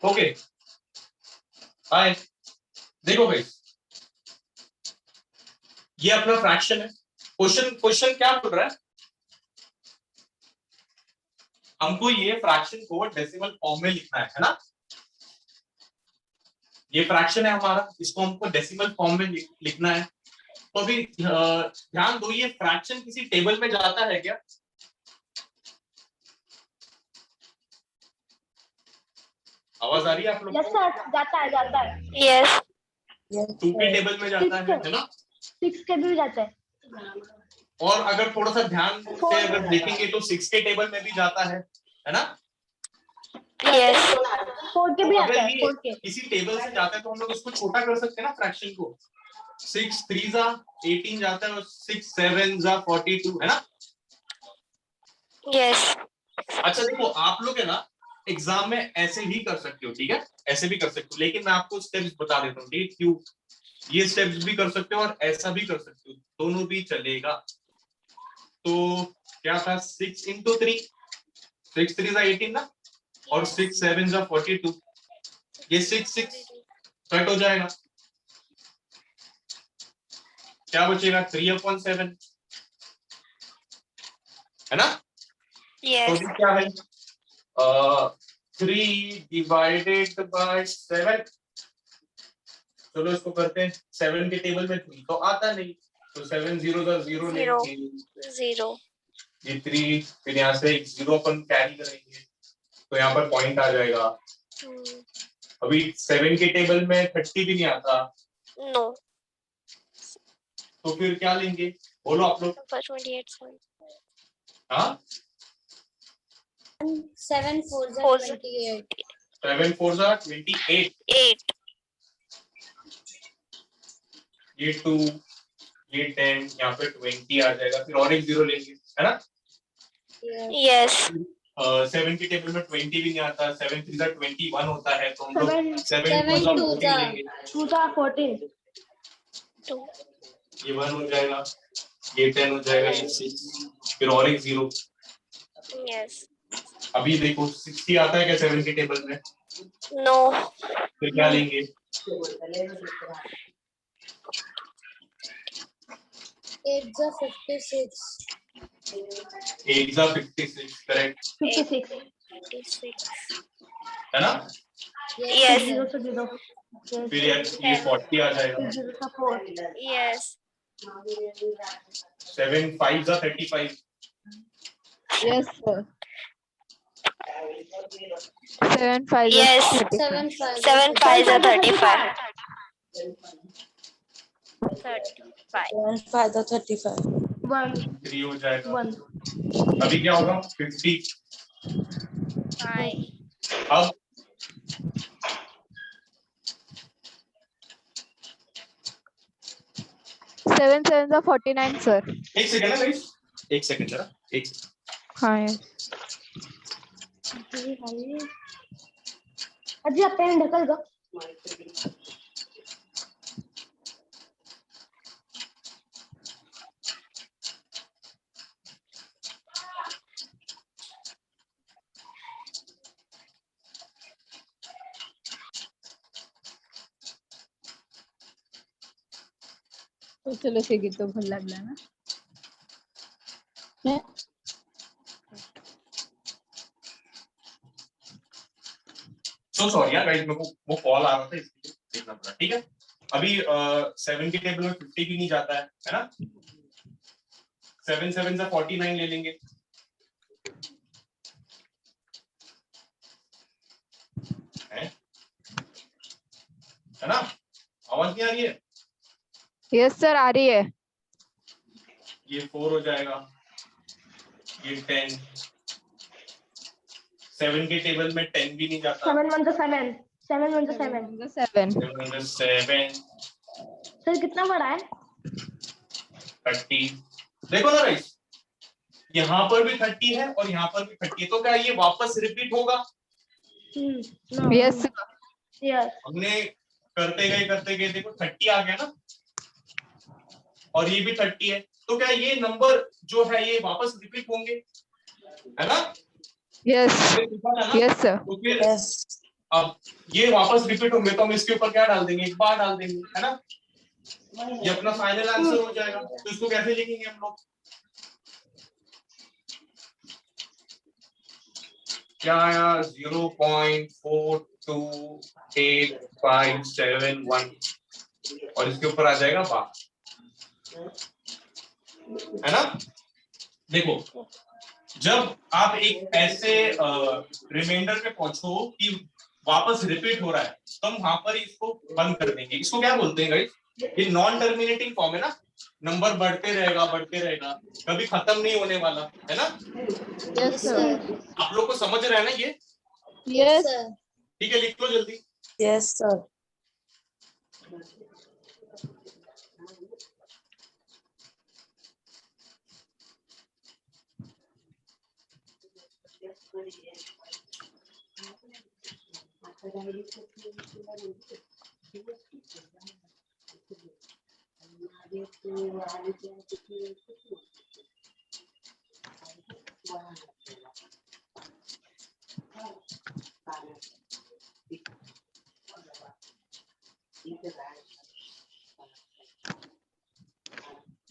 Okay hi, देखो भाई ये अपना फ्रैक्शन है। क्वेश्चन क्या बोल रहा है, हमको ये फ्रैक्शन को डेसिमल फॉर्म में लिखना है ना। ये फ्रैक्शन है हमारा, इसको हमको डेसिमल फॉर्म में लिखना है। तो अभी ध्यान दो, ये फ्रैक्शन किसी टेबल में जाता है क्या? आवाज आ रही है आप लोग को? यस सर, जाता है। यस 2 के टेबल में जाता है ना? 6 के भी जाता है। और अगर थोड़ा सा ध्यान से अगर देखेंगे तो 6 के टेबल में भी जाता है ना? यस 4 के भी तो आता अगर है, ये 4 के। किसी टेबल से जाता है तो हम लोग उसको छोटा कर सकते हैं ना फ्रैक्शन को। 6 3 जा 18 जाता है और 6 7 जा 42 है ना? यस अच्छा देखो, आप लोग है ना एग्जाम में ऐसे भी कर सकते हो, ठीक है, ऐसे भी कर सकते हो, लेकिन मैं आपको स्टेप्स बता देता हूँ, ठीक क्यों? ये स्टेप्स भी कर सकते हो और ऐसा भी कर सकते हो, दोनों भी चलेगा। तो क्या था, 6 इंटू 3, 6 3 जा 18 ना, और 6 7 जा 42, ये 6 6 कट हो जाएगा, क्या बचेगा 3/7 है ना? तो यस अभी क्या है, 3 डिवाइडेड बाय 7, चलो इसको करते हैं। 7 के टेबल में 3 तो आता नहीं, तो 7 0 का 0 0 लेंगे, 0 ये 3, फिर यहाँ से 0 अपन कैरी करेंगे तो यहाँ पर पॉइंट आ जाएगा। अभी 7 के टेबल में 30 भी नहीं आता, नो तो फिर क्या लेंगे, बोलो आप लोग। 28 हाँ 7 4 जा 28। 7 4 जा 28, 8 ये 2, ये 10, यहाँ पे 20 आ जाएगा, फिर और एक 0 लेंगे है ना? यस 7 के टेबल में 20 भी नहीं आता, 7 3 जा 21 होता है, तो हम लोग 7 7 2 2 जा 14 लेंगे, 2 जा 14। 2 ये 1 हो जाएगा, ये 10 हो जाएगा, ये 6, फिर और एक 0। यस अभी देखो 60 आता है क्या 7 के टेबल में? नो फिर क्या लेंगे? 8 जा 56। 8 जा 56, करेक्ट 56 56 है ना? यस 0 से 0। फिर ये 40 आ जाएगा, 0 से 4। यस 7 5 जा 35, Yes, sir. 7 5 is Yes. 35. 7 5 are 35 35 5 is 35. 1 3 हो जाएगा। 1 अभी क्या होगा 50, Hi. अब 7 7 is 49, sir. एक सेकंड है गाइस, एक सेकंड जरा, एक सेकंड। Hi. अजी आप पेन ढकल गो। तो चलो से गीत तो भल लागला ना। सो सॉरी यार गाइस, मेरे को वो कॉल आ रहा था इसलिए देखना पड़ा, ठीक है। अभी 7 के टेबल में 50 भी नहीं जाता है ना? 7 7 से 49 ले लेंगे, है ना? आवाज नहीं आ रही है? Yes, sir. आ रही है। ये 4 हो जाएगा, ये 10, 7 के टेबल में 10 भी नहीं जाता, 7 1 7 7 1 7। 7. 7 सर कितना बड़ा है? 30, देखो ना गाइस, यहाँ पर भी 30 है और यहाँ पर भी 30 है, तो क्या ये वापस रिपीट होगा? No. Yes, sir. Yes. हमने करते गए देखो 30 आ गया ना, और ये भी 30 है, तो क्या ये नंबर जो है ये वापस रिपीट होंगे, है ना? यस लिखा था ना, यस सर। तो फिर अब ये वापस रिपीट होंगे तो हम इसके ऊपर क्या डाल देंगे, एक बार डाल देंगे, है ना। ये अपना फाइनल आंसर हो जाएगा। तो इसको कैसे लिखेंगे हम लोग, क्या आया, 0.42851 और इसके ऊपर आ जाएगा 12, है ना। देखो जब आप एक ऐसे रिमाइंडर पे पहुंचो कि वापस रिपीट हो रहा है, तो हम वहां पर इसको बंद कर देंगे। इसको क्या बोलते हैं गाइस, ये नॉन टर्मिनेटिंग फॉर्म है ना, नंबर बढ़ते रहेगा, कभी खत्म नहीं होने वाला, है ना। Yes sir. आप लोग को समझ रहा है ना ये, यस ठीक है, लिख लो जल्दी। Yes sir.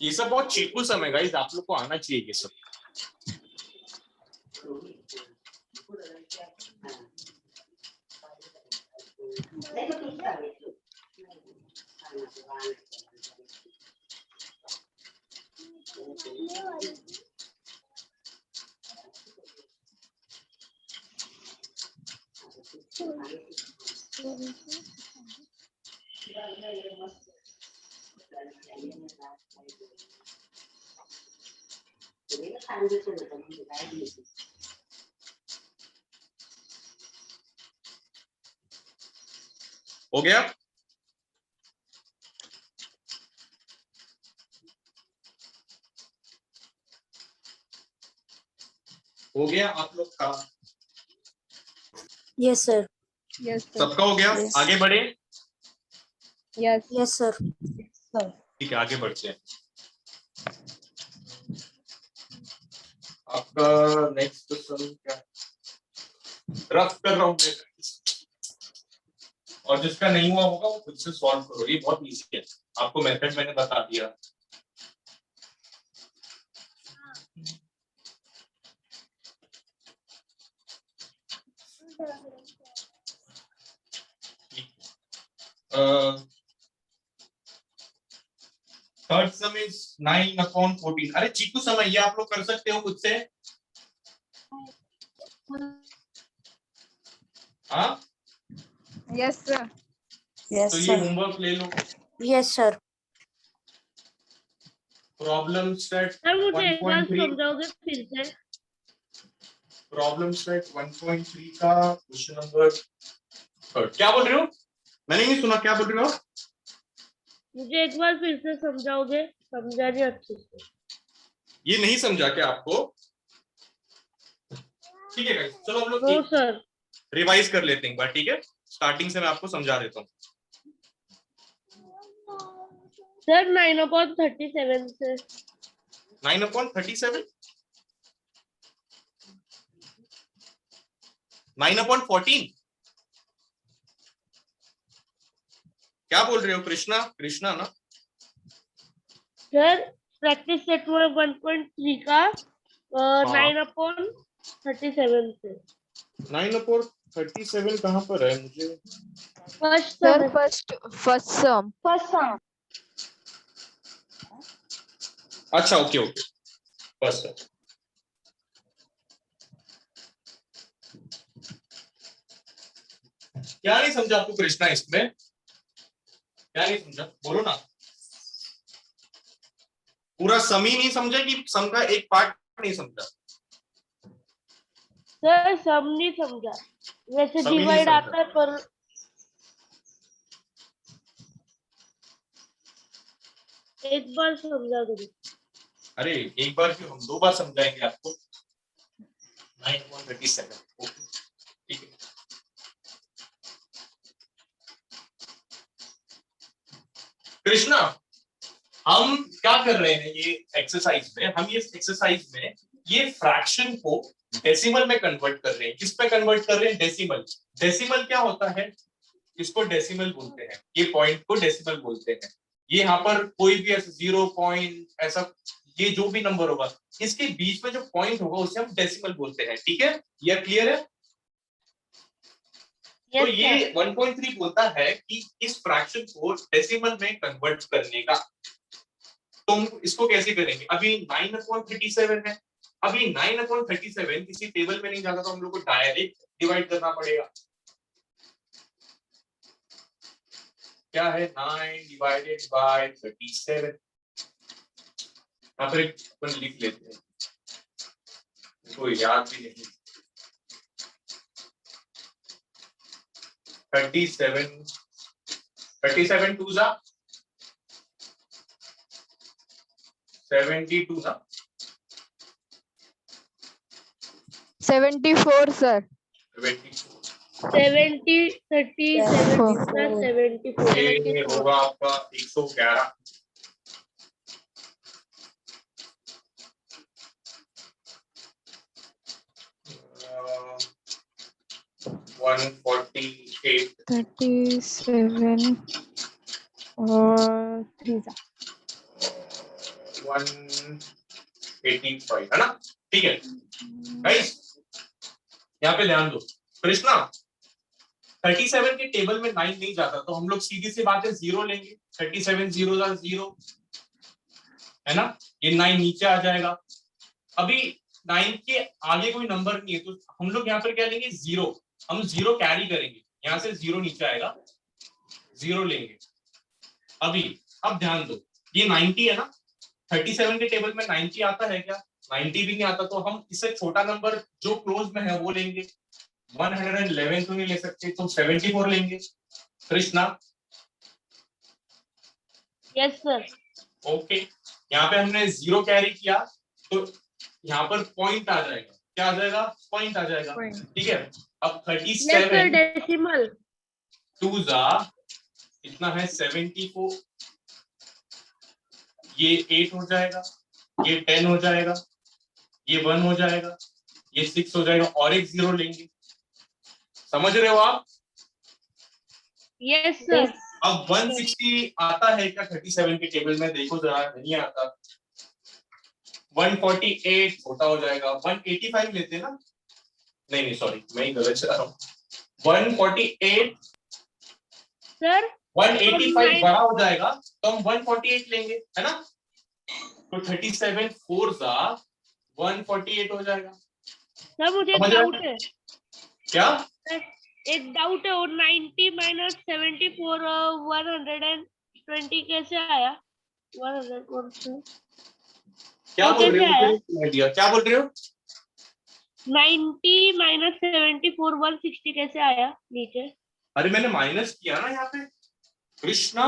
ये सब बहुत चीकू समय गाइस, आप लोग को आना चाहिए ये सब। हो गया, हो गया आप लोग का, यस सर। Yes sir. सबका हो गया। Yes. आगे बढ़े, यस यस सर। ठीक है आगे बढ़ते हैं। आपका नेक्स्ट क्वेश्चन क्या है, रफ कर रहा हूं मैं, और जिसका नहीं हुआ होगा वो खुद से सॉल्व करो, ये बहुत इजी है, आपको मेथड मैंने बता दिया। Third some is 9/14। अरे चीकू समय ये आप लोग कर सकते हो खुद से, हाँ यस सर। यस तो ये सर। होमवर्क ले लो। Yes sir. Problem set sir मुझे एक बार 1.3, समझाओगे फिर से? प्रॉब्लम सेट 1.3 का क्वेश्चन नंबर थर्ड। क्या बोल रहे हो, मैंने नहीं सुना, क्या बोल रहे हो। मुझे एक बार फिर से समझाओगे, समझा नहीं अच्छे से। ये नहीं समझा क्या आपको, ठीक है guys, चलो हम नो लोग सर। रिवाइज कर लेते हैं एक बार, ठीक है। स्टार्टिंग से मैं आपको समझा देता हूँ। सर 9/37 से 9/37, 9/14, क्या बोल रहे हो कृष्णा, कृष्णा ना। सर प्रैक्टिस सेट में 1.3 का 9/37 से 9/37 कहाँ पर है मुझे, फर्स्ट सर फर्स्ट सम। अच्छा ओके ओके, फर्स्ट क्या नहीं समझा आपको कृष्णा इसमें, क्या नहीं समझा बोलो ना। पूरा सम ही नहीं समझा कि सम का एक पार्ट नहीं समझा। सर सम नहीं समझा, वैसे सम ही नहीं डिवाइड समझा। आता है पर एक बार समझा करो। अरे एक बार क्यों, हम 2 बार समझाएंगे आपको। 9/37 ओके ठीक है। कृष्णा हम क्या कर रहे हैं ये एक्सरसाइज में, हम ये एक्सरसाइज में ये फ्रैक्शन को डेसिमल में कन्वर्ट कर रहे हैं। किस पे कन्वर्ट कर रहे हैं? डेसिमल। डेसिमल क्या होता है? इसको डेसिमल बोलते हैं, ये पॉइंट को डेसिमल बोलते हैं। ये यहाँ पर कोई भी ऐसा 0 पॉइंट ऐसा, ये जो भी नंबर होगा इसके बीच में जो पॉइंट होगा उसे हम डेसिमल बोलते हैं। ठीक है, ये क्लियर है? तो Yes, ये sir. 1.3 बोलता है कि इस फ्रैक्शन को डेसिमल में कन्वर्ट करने का। तुम इसको कैसे करेंगे? अभी 9/37 है, अभी 9/37 किसी टेबल में नहीं जाता तो हम लोग को डायरेक्ट डिवाइड करना पड़ेगा। क्या है 9/37? यहाँ पर एक अपन लिख लेते हैं, इसको याद भी नहीं। 37 2 जा 72 ना 74 सर। 70, 30, 70 plus 74. ये होगा आपका 111। uh, 148 37 और 3 185 है ना? ठीक है गाइस, यहाँ पे ध्यान दो। कृष्णा 37 के टेबल में 9 नहीं जाता तो हम लोग सीधी सी बात है 0 लेंगे। 37 0 है ना, ये 9 नीचे आ जाएगा। अभी 9 के आगे कोई नंबर नहीं है तो हम लोग यहाँ पर क्या लेंगे? 0। हम 0 कैरी करेंगे, यहाँ से 0 नीचे आएगा, 0 लेंगे। अभी अब ध्यान दो, ये 90 है ना, 37 के टेबल में 90 आता है क्या? 90 भी नहीं आता तो हम इससे छोटा नंबर जो क्लोज में है वो लेंगे। 111 तो नहीं ले सकते तो 74 लेंगे। Krishna Yes, sir. ओके, यहाँ पे हमने 0 कैरी किया तो यहाँ पर पॉइंट आ जाएगा। क्या आ जाएगा? पॉइंट आ जाएगा। ठीक है, अब Yes, sir. 37 Decimal. 2 जा कितना है? 74। ये 8 हो जाएगा, ये 10 हो जाएगा, ये 1 हो जाएगा, ये 6 हो जाएगा और एक 0 लेंगे। समझ रहे हो आप? Yes, sir. अब 160 आता है क्या 37 के टेबल में? देखो जरा, नहीं आता। 148 छोटा हो जाएगा। 185 लेते ना? नहीं सॉरी, मैं ही गलत चला रहा हूँ। 148 Sir. 185 बड़ा हो जाएगा तो हम 148 लेंगे, है ना? तो 37 4 जा 148 हो जाएगा। सर मुझे एक समझ रहे डाउट हैं? है। क्या? एक डाउट है, और 90 माइनस 74 120 कैसे आया? 100 कौन सा? क्या वो बोल रहे कैसे आया? हो? क्या बोल रहे हो? 90 माइनस 74 160 कैसे आया नीचे? अरे मैंने माइनस किया ना यहाँ पे। कृष्णा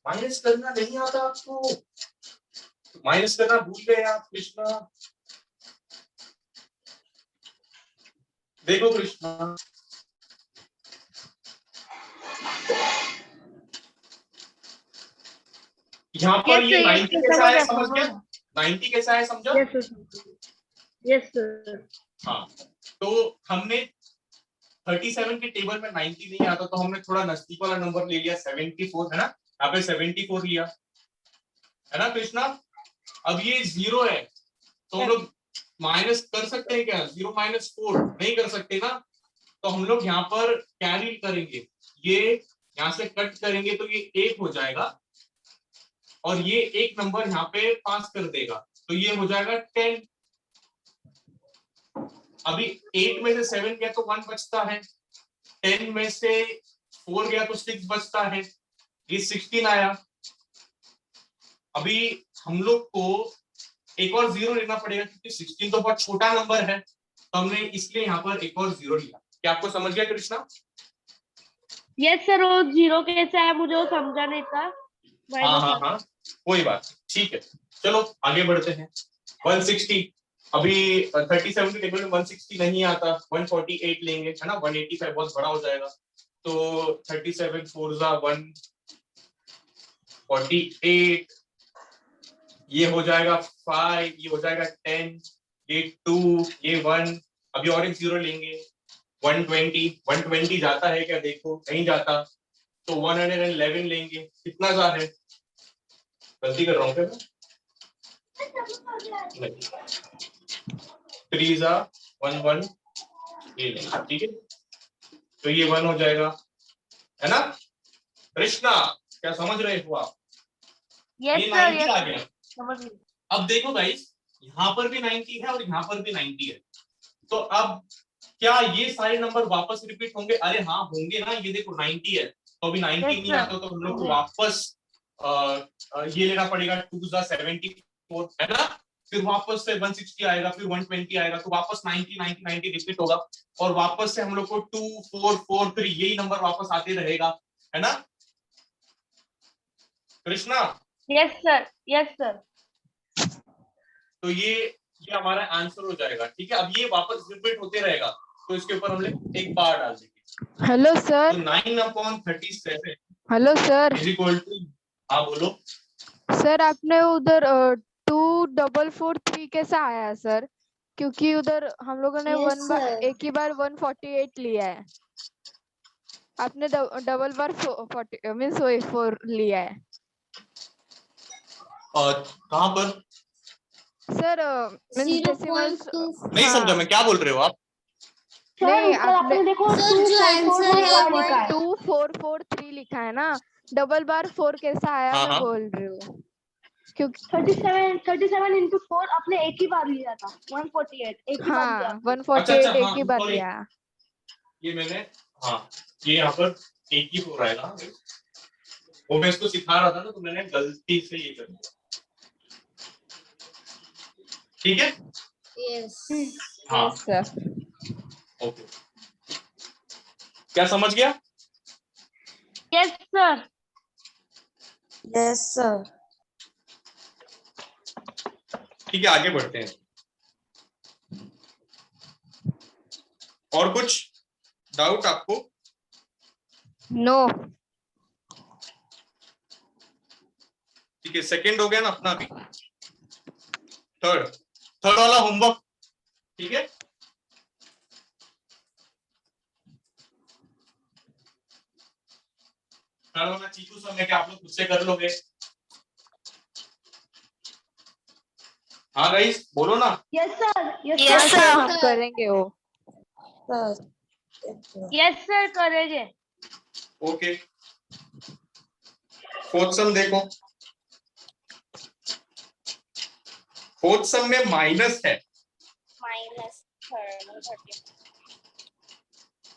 माइनस करना नहीं आता आपको? माइनस करना भूल गए आप कृष्णा। देखो कृष्णा, यहाँ पर ये 90 कैसा है समझ गया? 90 कैसा है समझा? Yes sir. हाँ, तो हमने 37 के टेबल में 90 नहीं आता तो हमने थोड़ा नजदीक वाला नंबर ले लिया, 74 है ना, यहाँ पे 74 लिया, है ना कृष्णा? अब ये 0 है तो हम लोग माइनस कर सकते हैं क्या? 0 माइनस 4 नहीं कर सकते ना, तो हम लोग यहाँ पर कैरी करेंगे, ये यहाँ से कट करेंगे तो ये 1 हो जाएगा और ये एक नंबर यहाँ पे पास कर देगा तो ये हो जाएगा 10। अभी 8 में से 7 गया तो 1 बचता है, 10 में से 4 गया तो 6 बचता है, ये 16 आया। अभी हम लोग को एक और 0 लेना पड़ेगा क्योंकि 16 तो बहुत छोटा नंबर है तो हमने इसलिए यहाँ पर एक और 0 लिया। क्या आपको समझ गया कृष्णा? यस सर, वो 0 कैसे आया मुझे वो समझा नहीं था। हाँ कोई बात, ठीक है, चलो आगे बढ़ते हैं। 160, अभी 37 के टेबल में 160 नहीं आता, 148 लेंगे, है ना? 185 बहुत बड़ा हो जाएगा तो 37 4 जा 148, ये हो जाएगा 5, ये हो जाएगा 10, ये 2, ये 1, अभी और एक 0 लेंगे। 120 जाता है क्या? देखो नहीं जाता, तो 111 लेंगे। कितना जा है? गलती कर रहा हूँ क्या मैं? 3 जा 1 ये लेंगे, ठीक है। तो ये 1 हो जाएगा, है ना कृष्णा? क्या समझ रहे हो आप? यस ये सर 90 यस आ गया। समझ गई। अब देखो गाइस, यहाँ पर भी 90 है और यहाँ पर भी 90 है, तो अब क्या ये सारे नंबर वापस रिपीट होंगे? अरे हाँ होंगे ना। ये देखो 90 है, तो अभी 90 Yes, नहीं sir. आता, तो हम लोग को वापस ये लेना पड़ेगा। 2 जा 74 है ना, फिर वापस से 160 आएगा, फिर 120 आएगा, तो वापस 90 90 90 रिपीट होगा, और वापस से हम लोग को 2 4 4 3 यही नंबर वापस आते रहेगा, है ना Krishna? Yes sir yes sir. तो ये हमारा आंसर हो जाएगा, ठीक है। अब ये वापस रिपीट होते रहेगा, तो इसके ऊपर हम लोग एक बार डाल देंगे। हेलो तो sir. 9/37 hello sir. Is equal to, हाँ बोलो। सर आपने उधर 2443 कैसा आया सर? क्योंकि उधर हम लोगों ने एक ही बार 148 लिया है, आपने डबल बार 40 मीन्स 4 लिया है कहाँ पर? सर। मीन्स डेसिमल्स नहीं समझा मैं, क्या बोल रहे हो आप? नहीं, आपने देखो जो आंसर है 2443 लिखा है ना, डबल बार 4 कैसा आया हाँ, मैं हाँ। बोल रही हूँ। क्योंकि 37 into 4 आपने एक ही बार लिया था। 148 एक ही बार लिया। हाँ 148 अच्छा, एक ही बार sorry। लिया। ये मैंने, हाँ ये यहाँ पर एक ही हो रहा है ना, वो मैं इसको सिखा रहा था ना, तो मैंने गलती से ये कर दिया, ठीक है। हाँ यस सर। ओके, क्या समझ गया? Yes sir. Yes sir. ठीक है, आगे बढ़ते हैं। और कुछ डाउट आपको? नो। ठीक है, सेकंड हो गया ना अपना भी। थर्ड वाला होमवर्क, ठीक है। थर्ड वाला चीकू सब में क्या आप लोग खुद से कर लोगे? हाँ गाइस बोलो ना। Yes sir Yes, sir. हम करेंगे वो। सर यस सर करेंगे। ओके, फोर्थ सम देखो। फोर्थ सम में माइनस है, -30.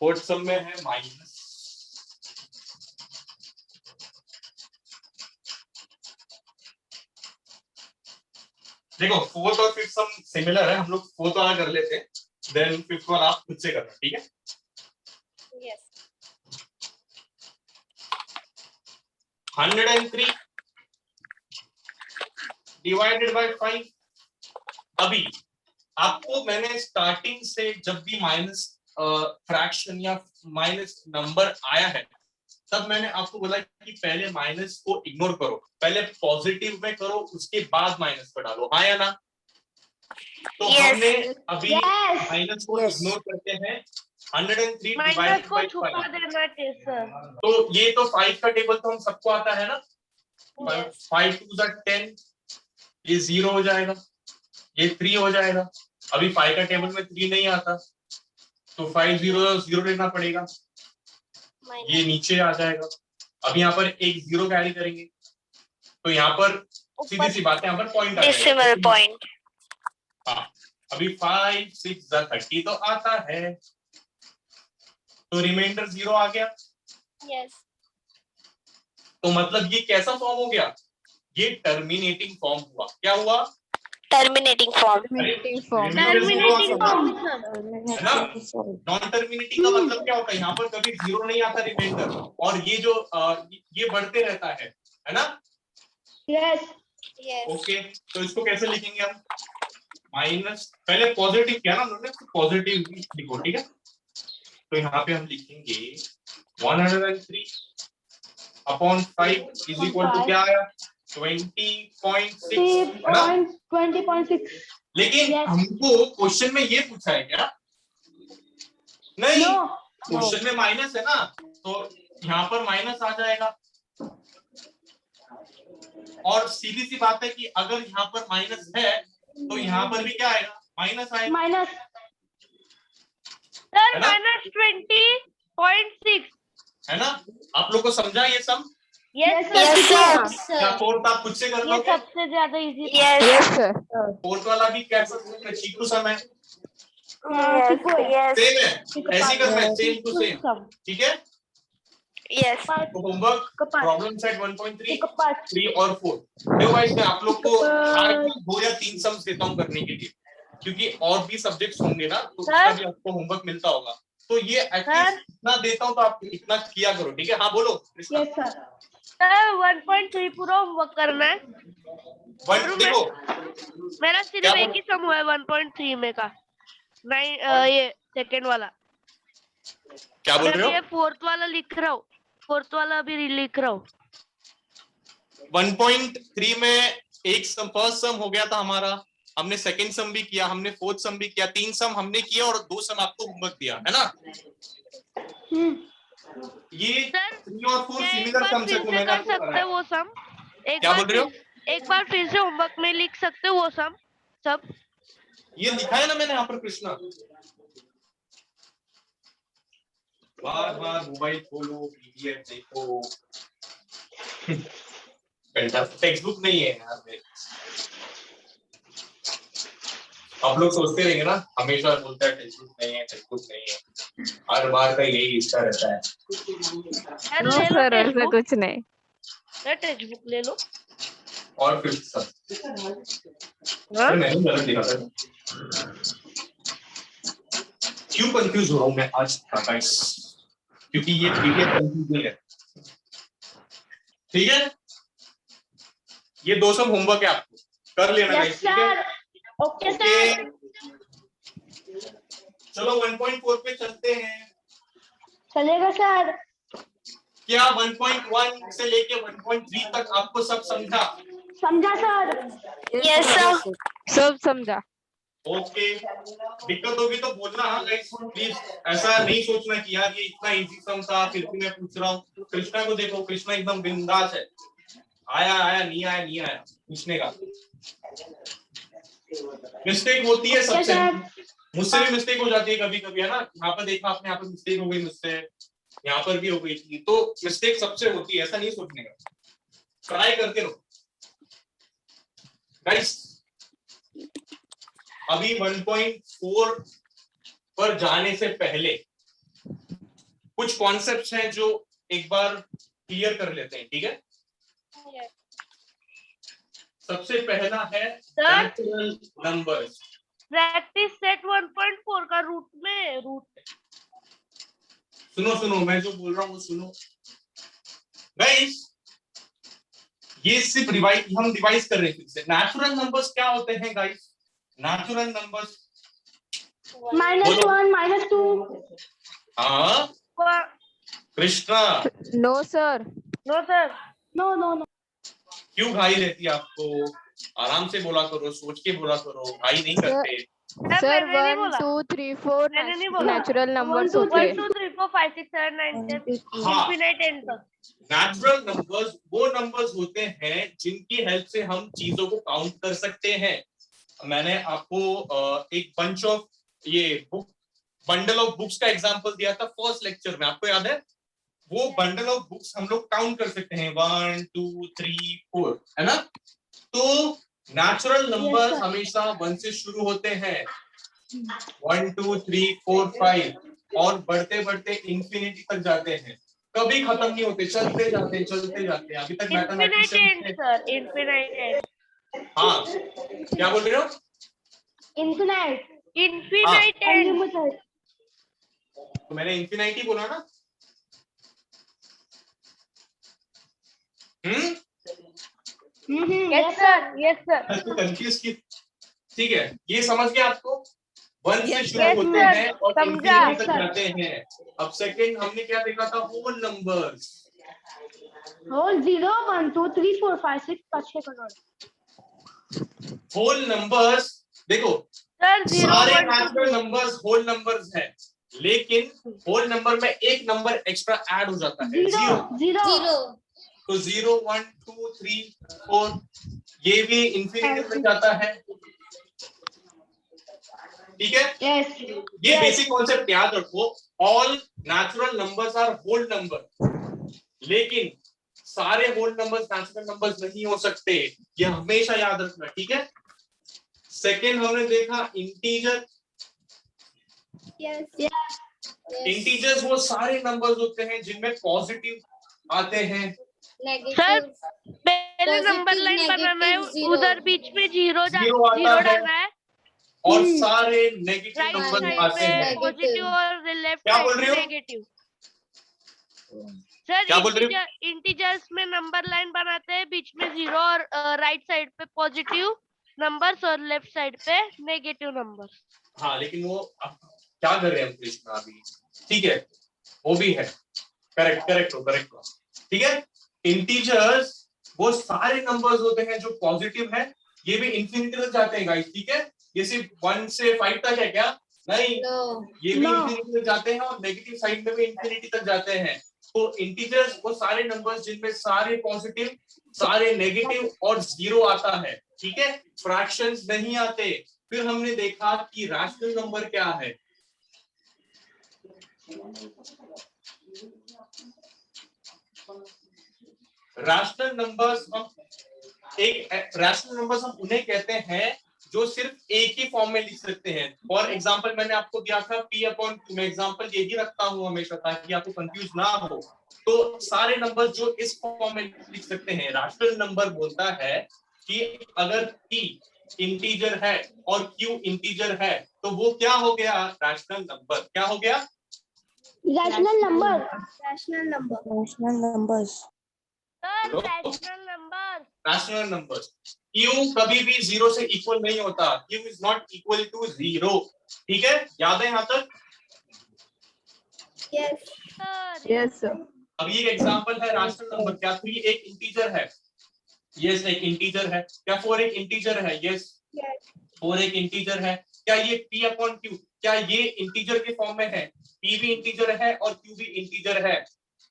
फोर्थ सम में है माइनस। देखो फोर्थ और फिफ्थ सम सिमिलर है, हम लोग फोर्थ वाला कर लेते हैं, देन फिफ्थ वाला आप खुद से करना, ठीक है। Yes. 103 divided by 5। अभी आपको मैंने स्टार्टिंग से जब भी माइनस फ्रैक्शन या माइनस नंबर आया है, तब मैंने आपको बोला कि पहले माइनस को इग्नोर करो, पहले पॉजिटिव में करो, उसके बाद माइनस पर डालो, हाँ या ना? तो Yes. हमने अभी Yes. माइनस को Yes. इग्नोर करते हैं। 103 माइनस डिवाइडेड को बाय छुपा 5, देना चाहिए सर। तो ये तो 5 का टेबल तो हम सबको आता है ना। Yes. 5 2 10, ये 0 हो जाएगा, ये 3 हो जाएगा। अभी 5 का टेबल में 3 नहीं आता, तो 5 0 0 लेना पड़ेगा, ये नीचे आ जाएगा। अब यहाँ पर एक 0 कैरी करेंगे, तो यहाँ पर सीधी सी बात है, यहाँ पर पॉइंट आ Decimal जाएगा। point. हाँ, अभी 5 6 30 तो आता है, तो रिमाइंडर 0 आ गया। Yes. तो मतलब ये कैसा फॉर्म हो गया? ये टर्मिनेटिंग फॉर्म हुआ। क्या हुआ? Terminating form. Terminating form. Terminating form sir. Non terminating का मतलब क्या होता है? यहाँ पर कभी 0 नहीं आता रिमाइंडर, और ये जो ये बढ़ते रहता है ना। Yes. Yes. ओके, तो इसको कैसे लिखेंगे हम? माइनस, पहले पॉजिटिव किया ना हमने, पॉजिटिव लिखो, ठीक है। तो यहाँ पे हम लिखेंगे 103 अपॉन 5 इज इक्वल टू क्या आया? 20.6, है ना? 20.6. लेकिन Yes. हमको क्वेश्चन में ये पूछा है क्या? नहीं, No. क्वेश्चन में माइनस है ना, तो यहाँ पर माइनस आ जाएगा। और सीधी सी बात है कि अगर यहाँ पर माइनस है तो यहाँ पर भी क्या आएगा? माइनस आएगा, माइनस सर है ना? -20.6। है ना? आप लोग को समझा ये sum? Yes Yes, sir, sir. क्या फोर्थ आप खुद से कर ये लोगे? सबसे ज्यादा easy Yes. Yes sir. Fourth वाला भी क्या सकते चीकू सम है, Yes. Yes. सेम है, ऐसे ही करना है, सेम टू सेम, ठीक है? Yes. तो होमवर्क कपास प्रॉब्लम सेट 1.3, कपास 3 और 4। देखो गाइस, मैं आप लोग को आज 2 या 3 सम्स देता हूँ करने के लिए, क्योंकि और भी सब्जेक्ट्स होंगे ना, तो उसका भी आपको होमवर्क मिलता होगा। तो ये एटलीस्ट इतना देता हूँ तो आप इतना किया करो, ठीक है? हाँ बोलो कृष्णा। यस सर सर 1.3 पूरा होमवर्क करना है। देखो मेरा क्या सिर्फ बोल- एक ही सम हुआ है 1.3 में का, नहीं ये सेकंड वाला। क्या बोल मैं रहे ये हो? फोर्थ वाला लिख रहा हूँ, फोर्थ वाला अभी लिख रहा हूँ। 1.3 में एक सम, फर्स्ट सम हो गया था हमारा, हमने सेकंड सम भी किया, हमने फोर्थ सम भी किया, 3 सम हमने किया और 2 सम आपको होमवर्क दिया, है ना? ये सर 3 और 4 क्या एक सिमिलर बार सम्स फिर है, तो से मैंने कर आपको सकते कराया। हैं वो सम? क्या बोल रहे हो? एक बार फिर से होमवर्क में लिख सकते हो वो सम सब? ये लिखा है ना मैंने यहाँ पर कृष्णा। बार बार मोबाइल खोलो, पीडीएफ देखो। टेक्स्ट बुक नहीं है यार मेरे। आप लोग सोचते रहेंगे ना, हमेशा बोलता है टेक्स्ट बुक नहीं है, टेक्स्ट बुक नहीं है, हर बार का यही हिस्सा रहता है। सर नो ले लो सर, टेक्स्ट ऐसा बुक, कुछ नहीं। टेक्स्ट बुक ले लो। और फिर सब हाँ? मैंने गलत लिखा था। क्यों कंफ्यूज हो रहा हूँ मैं आज गाइस? क्योंकि ये पीडीएफ कंफ्यूजिंग है, ठीक है? ये 2 सम होमवर्क है, आपको कर लेना यस गाइस, ठीक है? सर ओके सर चलो 1.4 पे चलते हैं। चलेगा सर क्या 1.1 से लेके 1.3 तक आपको सब समझा? समझा सर Yes, sir. सब समझा। ओके, दिक्कत होगी तो बोलना हाँ गाइस, प्लीज। ऐसा नहीं सोचना कि यार ये इतना इजी सम था फिर भी मैं पूछ रहा हूँ। कृष्णा को देखो, कृष्णा एकदम बिंदास है, आया आया, नहीं आया नहीं आया, पूछने का। मिस्टेक होती है सबसे, मुझसे भी मिस्टेक हो जाती है कभी कभी, है ना? यहाँ पर देखा आपने, यहाँ पर मिस्टेक हो गई मुझसे, यहाँ पर भी हो गई थी, तो मिस्टेक सबसे होती है, ऐसा नहीं सोचने का, ट्राई करते रहो गाइस। अभी 1.4 पर जाने से पहले कुछ कॉन्सेप्ट्स हैं जो एक बार क्लियर कर लेते हैं, ठीक है? सबसे पहला है नेचुरल नंबर्स। प्रैक्टिस सेट 1.4 का रूट सुनो मैं जो बोल रहा हूँ वो सुनो गाइस। ये सिर्फ हम रिवाइज कर रहे हैं। नेचुरल नंबर्स क्या होते हैं गाइस? नेचुरल नंबर्स -1 -2 हाँ Krishna, no sir. No sir, no no no क्यों घाई रहती है आपको? आराम से बोला करो, सोच के बोला करो, घाई नहीं करते। सर मैंने नहीं 1 बोला। 2 3 4 मैंने नहीं बोला। नेचुरल नंबर्स 1 2 होते 1 हैं। 2 3 4 5 6 7 9 10 हाँ। इंफिनिट एंड तक। नेचुरल नंबर्स वो नंबर्स होते हैं जिनकी हेल्प से हम चीजों को काउंट कर सकते हैं। मैंने आपको एक bunch of bundle of books का एग्जांपल दिया था फर्स्ट लेक्चर में, आपको याद है? वो बंडल ऑफ बुक्स हम लोग काउंट कर सकते हैं 1 2 3 4, है ना? तो नेचुरल नंबर्स sir. हमेशा 1 से शुरू होते हैं, 1 2 3 4 5 और बढ़ते बढ़ते इंफिनिटी तक जाते हैं, कभी खत्म नहीं होते, चलते जाते हैं। अभी तक infinite mathematician and sir, infinite and. हाँ क्या बोल रहे हो? Infinite infinite and. अनलिमिटेड तो मैंने इंफिनिटी बोला ना? Yes sir. तो कंफ्यूज की, ठीक है? ये समझ गया आपको? 1 से शुरू Yes, होते sir. हैं और समझा। इंफिनिटी तक जाते हैं। अब सेकंड हमने क्या देखा था? Whole numbers. Whole 0 1 2 3 4 5 6 5 6 crore whole numbers देखो सर सारे 0 1 नेचुरल नंबर्स होल नंबर्स हैं, लेकिन होल नंबर में एक नंबर एक्स्ट्रा ऐड हो जाता है, जीरो। जीरो तो 0 1 2 3 4 ये भी इंफिनिटी में जाता है, ठीक है। यस ये बेसिक कॉन्सेप्ट याद रखो, all natural numbers are whole number, लेकिन सारे होल नंबर्स नेचुरल नंबर्स नहीं हो सकते, ये हमेशा याद रखना, ठीक है। सेकेंड हमने देखा इंटीजर। इंटीजर्स वो सारे नंबर्स होते हैं जिनमें पॉजिटिव आते हैं। सर पहले नंबर लाइन बनाना है, उधर बीच में जीरो जीरो आता जीरो है। डालना है, और सारे नेगेटिव राइट नंबर साइड आते पे हैं। पॉजिटिव और लेफ्ट क्या बोल साइड रही पे हो? नेगेटिव। सर क्या बोल रही हो? इंटीजर्स में नंबर लाइन बनाते हैं, बीच में जीरो और राइट साइड पे पॉजिटिव नंबर्स और लेफ्ट साइड पे नेगेटिव नंबर्स। हाँ, लेकिन वो क्या कर रहे हैं हम कृष्णा अभी, ठीक है, वो भी है, करेक्ट हो, ठीक है। इंटीजर्स वो सारे नंबर्स होते हैं जो पॉजिटिव है, ये भी इंफिनिटी तक जाते हैं गाइस, ठीक है। ये सिर्फ 1 से 5 तक है क्या? नहीं, ये भी इंफिनिटी तक जाते हैं और नेगेटिव साइड में भी इंफिनिटी तक जाते हैं। तो इंटीजर्स वो सारे नंबर्स जिनमें सारे पॉजिटिव, सारे नेगेटिव और जीरो आता है, ठीक है, फ्रैक्शंस नहीं आते। फिर हमने देखा कि रैशनल नंबर क्या है। रैशनल नंबर्स हम उन्हें कहते हैं जो सिर्फ एक ही फॉर्म में लिख सकते हैं। फॉर एग्जांपल मैंने आपको दिया था P/Q, मैं एग्जांपल यही रखता हूं हमेशा ताकि आपको कंफ्यूज ना हो। तो सारे नंबर्स जो इस फॉर्म में लिख सकते हैं, रैशनल नंबर बोलता है कि अगर P इंटीजर है और Q इंटीजर है तो वो क्या हो गया? Rational number. क्या हो गया? Rational number Rational numbers. Sir rational number. Rational number. Q कभी भी 0 से इक्वल नहीं होता, Q is not equal to 0, ठीक है, याद है यहाँ तक? Yes sir. अब ये एग्जांपल है रैशनल नंबर। क्या 3 एक इंटीजर है? यस, एक इंटीजर है। क्या 4 एक इंटीजर है? यस, 4 एक इंटीजर है। क्या ये P/Q क्या ये इंटीजर के फॉर्म में है? P भी इंटीजर है और Q भी इंटीजर है।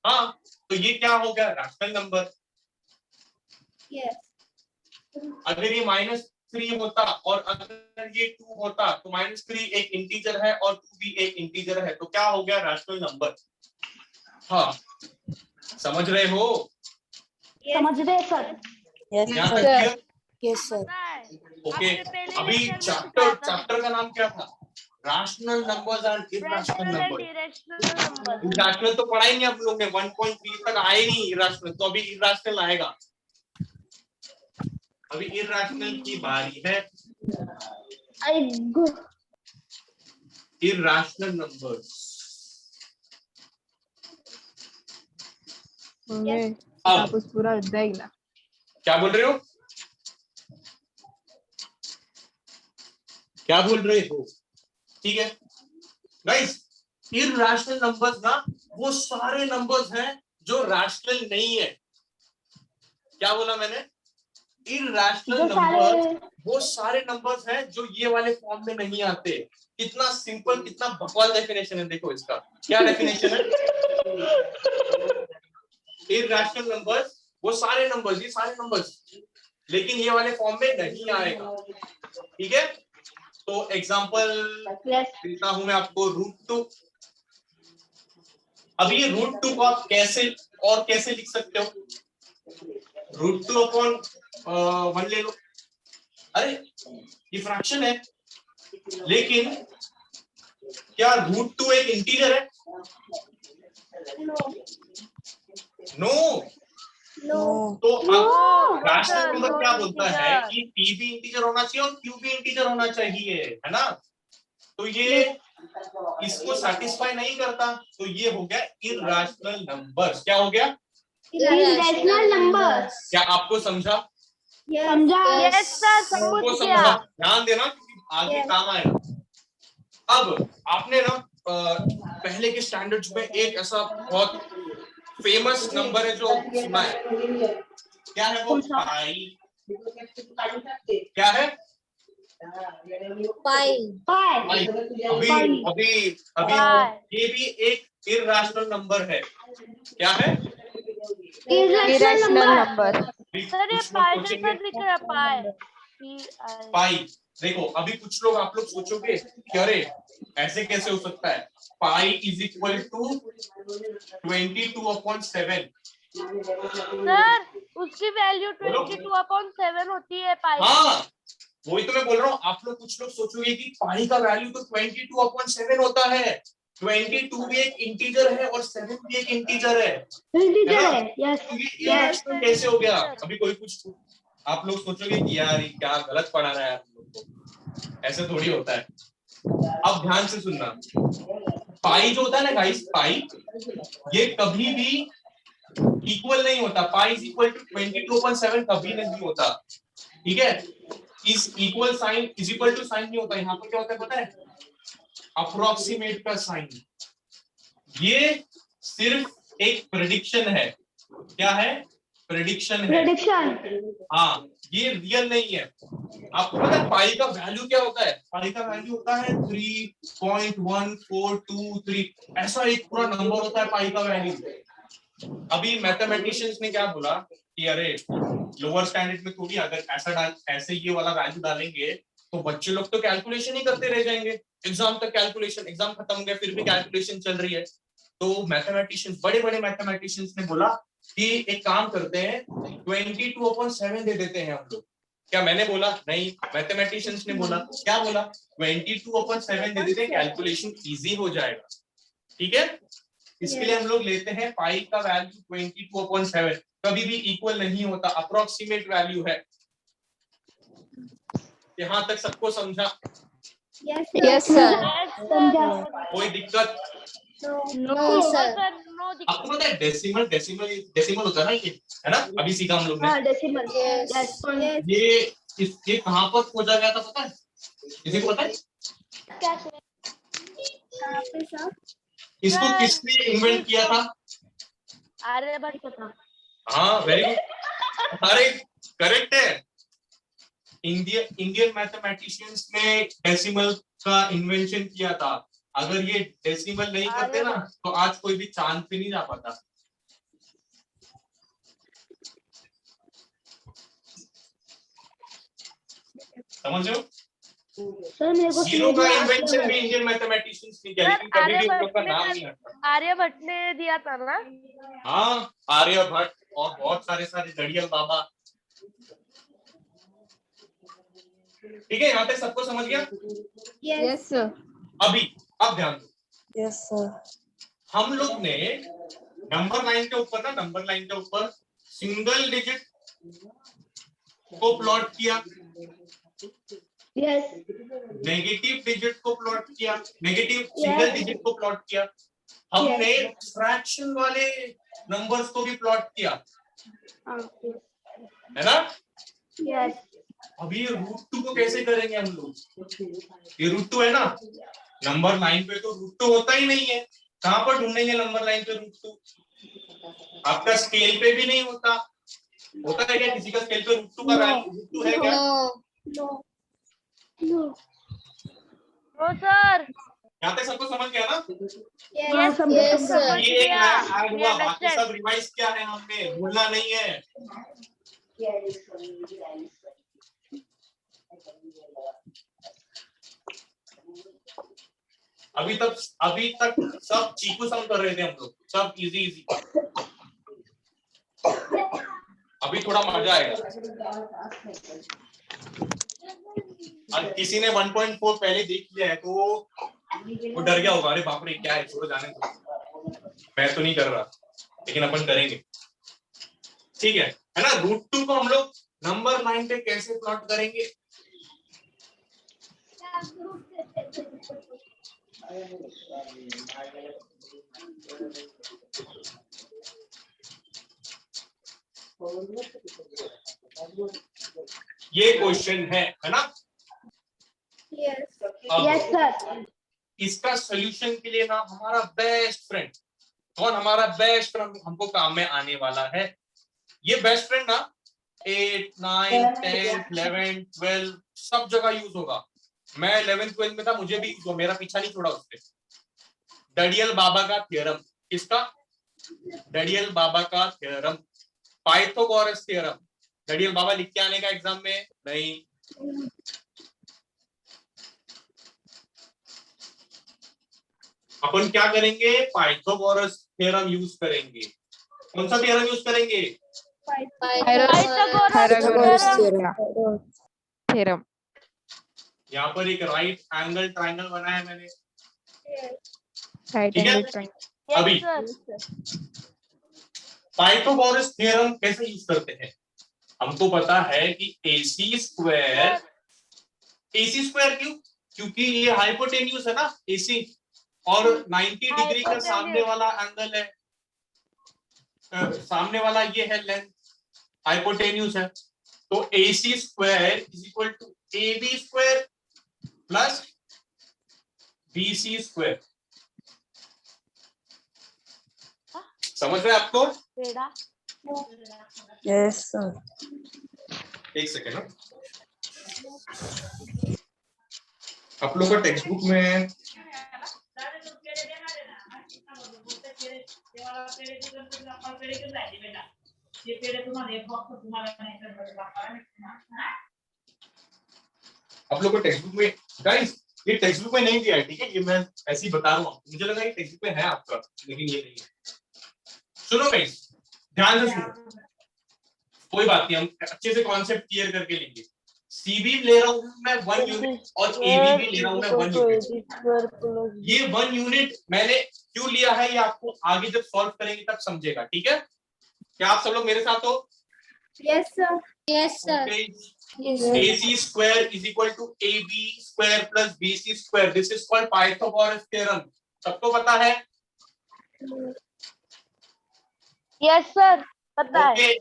हाँ, तो ये क्या हो गया? Rational number. अगर ये -3 होता और अगर ये 2 होता तो -3 एक इंटीजर है और 2 भी एक इंटीजर है, तो क्या हो गया? Rational number. हाँ, समझ रहे हो? समझ रहे सर? Yes, यहाँ sir. तक क्लियर? Yes, sir. ओके। आपने पहले अभी लेक्चर में सिखाया था। चैप्टर का नाम क्या था? Rational numbers and irrational rational and number. Irrational number. Irrational तो पढ़ा ही नहीं आप लोग ने, 1.3 तक आए नहीं इरैशनल, तो अभी इरैशनल आएगा। अभी इरैशनल की बारी है। Irrational numbers. आप उस पूरा अध्याय ना। क्या बोल रहे हो? क्या बोल रहे हो? ठीक है गाइस, इरैशनल नंबर्स ना वो सारे नंबर्स हैं जो रैशनल नहीं है। क्या बोला मैंने? इरैशनल नंबर्स वो सारे नंबर्स हैं जो ये वाले फॉर्म में नहीं आते। कितना सिंपल, कितना बकवास डेफिनेशन है, देखो इसका क्या डेफिनेशन है। इरैशनल नंबर्स वो सारे नंबर्स, ये सारे नंबर्स, लेकिन ये वाले फॉर्म में नहीं आएगा, ठीक है। तो एग्जांपल देता हूं मैं आपको, √2। अब ये √2 को आप कैसे लिख सकते हो? √2/1 ले लो। अरे ये फ्रैक्शन है, लेकिन क्या √2 एक इंटीजर है? नो। No. तो अब रैशनल no, नंबर no क्या बोलता है integer. कि P भी इंटीजर होना चाहिए और Q भी इंटीजर होना चाहिए, है ना। तो ये इसको सेटिस्फाई नहीं करता, तो ये हो गया इरैशनल नंबर्स। क्या हो गया? Irrational number. क्या आपको समझा? समझा? यस सर, सबको समझ समझा? गया। ध्यान देना क्योंकि आगे काम आएगा। अब आपने ना पहले के स्टैंडर्ड्स में एक ऐसा बहुत फेमस नंबर है जो सुना है, क्या है वो? पाई। क्या है? पाई अभी अभी अभी ये भी एक इर्रेशनल नंबर है। क्या है? Irrational number. सर ये कुछ लोग पाई सोचेंगे जैसा दिख रहा है, पाई पाई। देखो अभी कुछ लोग आप लोग सोचोगे कि अरे ऐसे कैसे हो सकता है, pi is equal to 22/7। Sir उसकी वैल्यू 22/7 होती है पाई। हाँ वही तो मैं बोल रहा हूँ, आप लोग कुछ लोग सोचोगे कि पाई का वैल्यू तो 22/7 होता है। 22 भी एक इंटीजर है और 7 भी एक इंटीजर है ना? तो ये इरेशनल कैसे हो गया? अभी कोई कुछ आप लोग सोचोगे कि यार ये क्या गलत पढ़ा रहा है आप लोग को, ऐसे थोड़ी होता है। अब ध्यान से सुनना, पाई जो होता है ना गाइस, पाई ये कभी भी इक्वल नहीं होता। पाई इज इक्वल टू 22/7 कभी नहीं होता, ठीक है? Is equal sine is equal to sine नहीं होता। यहाँ पर क्या होता है पता है? अप्रोक्सीमेट का साइन। ये सिर्फ एक प्रेडिक्शन है। क्या है? प्रेडिक्शन है। हाँ ये रियल नहीं है। आपको पता है पाई का वैल्यू क्या होता है? पाई का वैल्यू होता है 3.1423। ऐसा एक पूरा नंबर होता है पाई का वैल्यू। अभी मैथमेटिशियंस ने क्या बोला कि अरे लोअर स्टैंडर्ड में थोड़ी अगर ऐसे ये वाला वैल्यू डालेंगे तो बच्चे लोग तो कैलकुलेशन ही करते रह जाएंगे, एग्जाम तक कैलकुलेशन, एग्जाम खत्म हो गया फिर भी कैलकुलेशन चल रही है। तो मैथमेटिशियंस, बड़े बड़े मैथमेटिशियंस ने बोला कि एक काम करते हैं 22/7 दे देते हैं हम लोग। क्या मैंने बोला? नहीं, मैथमेटिशियंस ने बोला। क्या बोला? 22/7 दे देते हैं, कैलकुलेशन इजी हो जाएगा, ठीक है? इसके लिए हम लोग लेते हैं पाई का वैल्यू 22/7। कभी भी इक्वल नहीं होता, अप्रोक्सीमेट वैल्यू है। यहाँ तक सबको समझा? Yes sir. कोई दिक्कत? No sir. नो आपको पता है डेसिमल डेसिमल डेसिमल होता है ना, ये है ना, अभी सीखा हम लोग ने। ये कहाँ पर खोजा गया था पता है? किसी को पता है? इसको किसने इन्वेंट किया था? आर्यभट्ट का था। हाँ वेरी गुड, अरे करेक्ट है। इंडियन मैथमेटिशियंस ने डेसिमल का इन्वेंशन किया था। अगर ये डेसिमल नहीं करते ना तो आज कोई भी चांद पे नहीं जा पाता। समझ रहे हो? जीरो का इन्वेंशन भी इंडियन मैथमेटिशियंस ने किया, लेकिन कभी भी उन लोग का नाम नहीं आता। आर्यभट्ट ने दिया था ना? हाँ आर्यभट्ट और बहुत सारे गड़ियल बाबा। ठीक है, यहाँ तक सबको समझ गया? Yes sir. अब ध्यान दो। Yes sir. हम लोग ने नंबर लाइन के ऊपर ना, नंबर लाइन के ऊपर सिंगल डिजिट को प्लॉट किया, नेगेटिव डिजिट को प्लॉट किया, नेगेटिव सिंगल डिजिट को प्लॉट किया। हमने फ्रैक्शन वाले नंबर्स को भी प्लॉट किया, है ना? अभी ये √2 को कैसे करेंगे हम लोग? ये √2 है ना, नंबर लाइन पे तो √2 होता ही नहीं है। कहां पर ढूंढेंगे नंबर लाइन पे √2? आपका स्केल पे भी नहीं होता। होता है क्या किसी का स्केल पे √2 का वैल्यू √2 है क्या? No sir. यहाँ तक सबको समझ गया ना? Yes sir. ये एक नया ऐड हुआ, बाकी सब रिवाइज किया है हमने, भूलना नहीं है। अभी तक सब चीकू सम कर रहे थे हम लोग, सब इजी। अभी थोड़ा मजा आएगा। और किसी ने 1.4 पहले देख लिया है तो वो डर गया होगा, अरे बाप रे क्या है, छोड़ो जाने दो, मैं तो नहीं कर रहा, लेकिन अपन करेंगे, ठीक है ना? √2 को हम लोग नंबर लाइन पे कैसे प्लॉट करेंगे? ये क्वेश्चन है ना? Yes sir. इसका सॉल्यूशन के लिए ना हमारा बेस्ट फ्रेंड, कौन हमारा बेस्ट फ्रेंड हमको काम में आने वाला है? ये बेस्ट फ्रेंड ना 8, 9, 10, 11, 12 सब जगह यूज होगा। मैं 11th 12th में था, मुझे भी यूज हुआ, मेरा पीछा नहीं छोड़ा उसने। डडियल बाबा का थ्योरम, किसका? डडियल बाबा का थ्योरम, पाइथागोरस थ्योरम। डडियल बाबा लिख के आने का एग्जाम में? नहीं। अपन क्या करेंगे? पाइथागोरस थ्योरम यूज करेंगे। कौन सा थ्योरम यूज करेंगे? Pythagoras theorem। यहाँ पर एक राइट एंगल ट्राइंगल बनाया मैंने, राइट ठीक है? Angle triangle. अभी पाइथागोरस थ्योरम कैसे यूज करते हैं? हमको पता है कि AC स्क्वायर क्यों? क्योंकि ये हाइपोटेन्यूज है ना AC, और 90 डिग्री का सामने वाला एंगल है, सामने वाला ये है लेंथ, हाइपोटेन्यूज है। तो AC square is equal to AB square plus BC square. समझ रहे आपको? Yes, sir. एक सेकेंड, आप लोग का टेक्स्ट बुक में गाइस, ये टेक्स्ट बुक में नहीं दिया है, ठीक है? ये मैं ऐसे ही बता रहा हूँ, मुझे लगा ये टेक्स्ट बुक में है आपका, लेकिन ये नहीं है। सुनो गाइस, ध्यान से सुनो, कोई बात नहीं, हम अच्छे से कॉन्सेप्ट क्लियर करके लेंगे। CB ले रहा हूँ मैं 1 यूनिट और AB भी ले रहा हूँ मैं 1 यूनिट। ये 1 यूनिट मैंने क्यों लिया है ये आपको आगे जब सॉल्व करेंगे तब समझेगा, ठीक है? क्या आप सब लोग मेरे साथ हो? Yes, sir. Yes, sir. AC square is equal to AB square plus BC square. This is called Pythagoras theorem. सबको पता है? यस सर, पता है। ओके,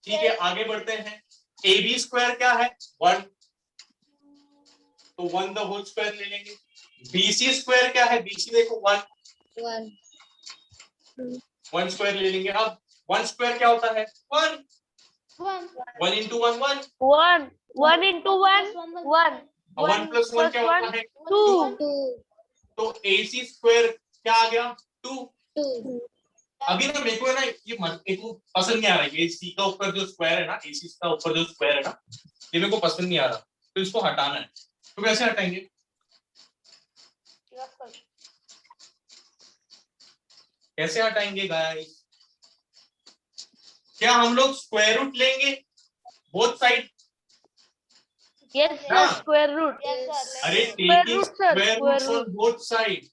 ठीक है, आगे बढ़ते हैं। AB स्क्वायर क्या है? 1, तो 1 द होल स्क्वायर ले लेंगे। BC स्क्वायर क्या है? BC देखो 1 स्क्वायर ले लेंगे। अब 1 स्क्वायर क्या होता है? 1 into 1 1 1 into 1 1 1 plus 1 क्या होता है? 2 तो AC स्क्वायर क्या आ गया? 2। अभी ना मेरे को है ना ये पसंद नहीं आ रहा है, ये C का ऊपर जो स्क्वायर है ना, AC का ऊपर जो स्क्वायर है ना, ये मेरे को पसंद नहीं आ रहा, तो इसको हटाना है। तो कैसे हटाएंगे? कैसे हटाएंगे गाइस? क्या हम लोग स्क्वायर रूट लेंगे both side? Yes sir, square root. अरे Square taking root, sir, square square roots on both side.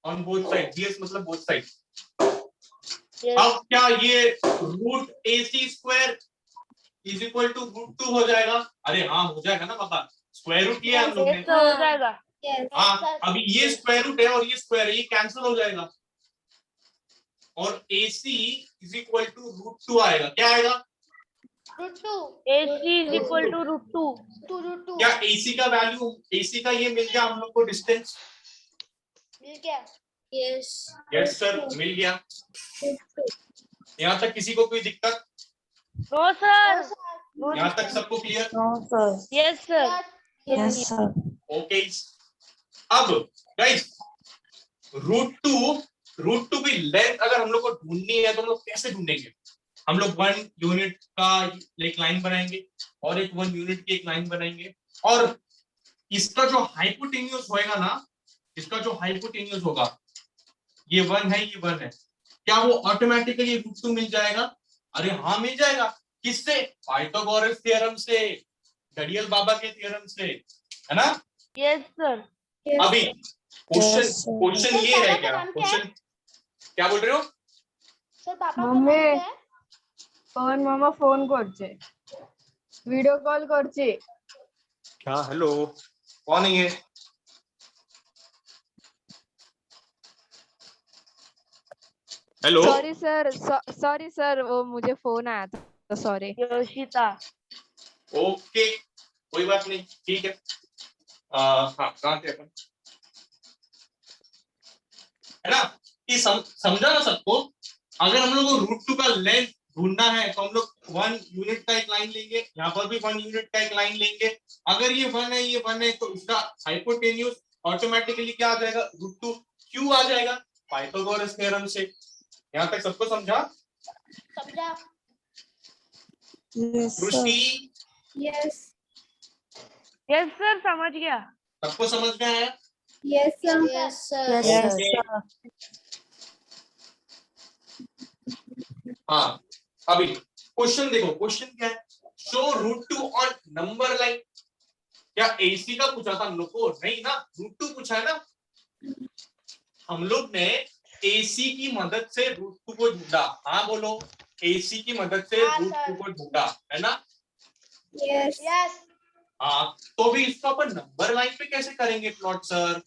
On both side, जीएस मतलब बोथ साइड। अब क्या ये root AC square is equal to √2 हो जाएगा? अरे हाँ हो जाएगा ना पापा, स्क्वायर रूट लिया हम लोग ने। हो जाएगा। हाँ, अभी ये स्क्वायर रूट है और ये स्क्वायर है, ये कैंसिल हो जाएगा और AC इज इक्वल टू √2 आएगा। क्या आएगा? AC is equal to √2। क्या AC का वैल्यू, AC का ये मिल गया हम लोग को डिस्टेंस? यस सर, मिल गया। यहाँ तक किसी को कोई दिक्कत? No sir. यहाँ तक सबको clear? No, sir. Yes sir. Yes, sir. Okay, अब गाइस √2 की लेंथ अगर हम लोग को ढूंढनी है तो हम लोग कैसे ढूंढेंगे? हम लोग 1 यूनिट का एक लाइन बनाएंगे और एक 1 यूनिट की एक लाइन बनाएंगे, और इसका जो हाइपोटेन्यूज होएगा ना, इसका जो हाइपोटेन्यूज होगा, ये 1 है, ये 1 है, क्या वो ऑटोमेटिकली √2 मिल जाएगा? अरे हाँ मिल जाएगा। किससे? पाइथागोरस थ्योरम से, डडियल बाबा के थ्योरम से, है ना? Yes sir. अभी Yes, sir. क्वेश्चन ये है, क्या क्वेश्चन, क्या बोल रहे हो? मम्मी पवन मामा फोन करছে, ভিডিও কল করছে। क्या? हेलो, कौन है ये? हेलो, सॉरी सर, वो मुझे फोन आया था, तो सॉरी। योशिता। ओके कोई बात नहीं, ठीक है। हाँ, कहाँ थे अपन? है ना? कि समझा ना सबको। अगर हम लोग को रूट 2 का लेंथ ढूंढना है तो हम लोग 1 यूनिट का एक लाइन लेंगे, यहाँ पर भी 1 यूनिट का एक लाइन लेंगे। अगर ये 1 है, ये 1 है, तो इसका हाइपोटेन्यूज ऑटोमेटिकली क्या आ जाएगा, √2 क्यू आ जाएगा पाइथागोरस थ्योरम से। यहाँ तक सबको समझा? समझा? Yes, sir. दृष्टि यस यस सर, समझ गया। सबको समझ में आया? Yes sir Yes, Okay. sir. हाँ, अभी क्वेश्चन देखो, क्वेश्चन क्या है, शो √2 ऑन नंबर लाइन। क्या एसी का पूछा था हम लोग को? नहीं ना, √2 पूछा है ना। हम लोग ने एसी की मदद से √2 को ढूंढा। हाँ बोलो, एसी की मदद से हाँ, √2 सर। को ढूंढा, है ना। यस यस हाँ, तो भी इसको अपन नंबर लाइन पे कैसे करेंगे प्लॉट सर,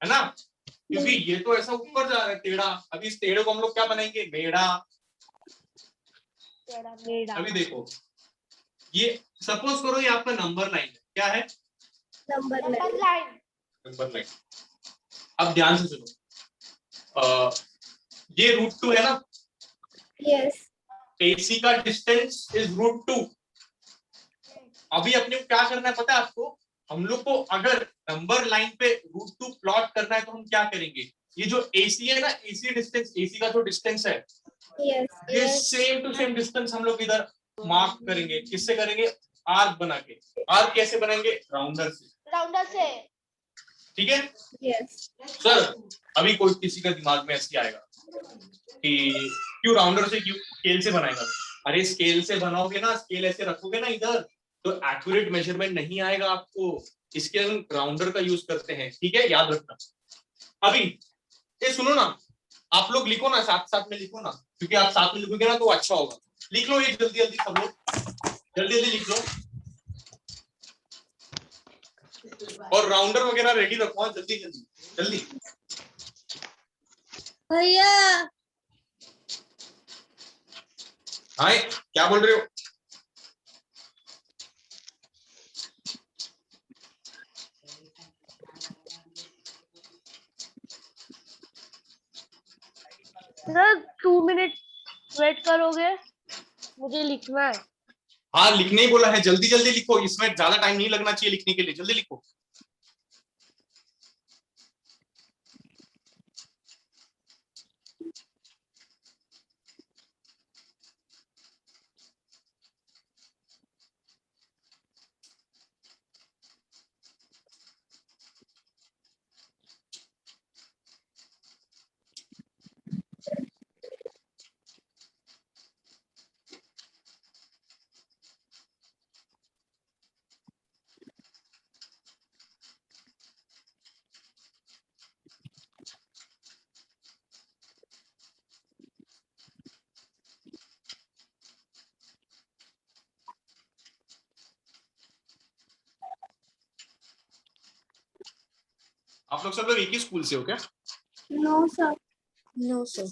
है ना, क्योंकि ये तो ऐसा ऊपर जा रहा है टेढ़ा। अभी इस टेढ़े को हम लोग क्या बनाएंगे, मेढ़ा। अभी देखो, ये सपोज करो ये आपका नंबर लाइन है, क्या है, नंबर लाइन नंबर लाइन। अब ध्यान से सुनो, ये √2 है ना, यस एसी का डिस्टेंस इज √2। अभी अपने को क्या करना है पता है आपको, हम लोग को अगर नंबर लाइन पे √2 प्लॉट करना है तो हम क्या करेंगे, ये जो एसी है ना, एसी डिस्टेंस, एसी का जो डिस्टेंस है, यस ये सेम टू सेम डिस्टेंस हम लोग इधर मार्क करेंगे। किससे करेंगे, आर्क बना के। आर्क कैसे बनाएंगे, राउंडर से, ठीक है। यस सर अभी कोई किसी का दिमाग में ऐसे आएगा कि क्यों राउंडर से, क्यों स्केल से बनाएगा। अरे स्केल से बनाओगे ना, स्केल ऐसे रखोगे ना इधर, तो एक्यूरेट मेजरमेंट नहीं आएगा आपको, इसके हम राउंडर का यूज करते हैं, ठीक है, याद रखना। अभी ये सुनो ना, आप लोग लिखो ना, साथ साथ में लिखो ना, क्योंकि आप साथ में लिखोगे ना तो अच्छा होगा। लिख लो ये जल्दी जल्दी, सब लोग जल्दी जल्दी लिख लो, और राउंडर वगैरह रेडी रखो, हाँ, जल्दी जल्दी जल्दी। भैया हाय, क्या बोल रहे हो? सर 2 मिनट वेट करोगे, मुझे लिखना है। हाँ, लिखने ही बोला है, जल्दी जल्दी लिखो, इसमें ज्यादा टाइम नहीं लगना चाहिए लिखने के लिए, जल्दी लिखो। आप लोग सब लोग एक ही स्कूल से हो क्या? No sir No, sir.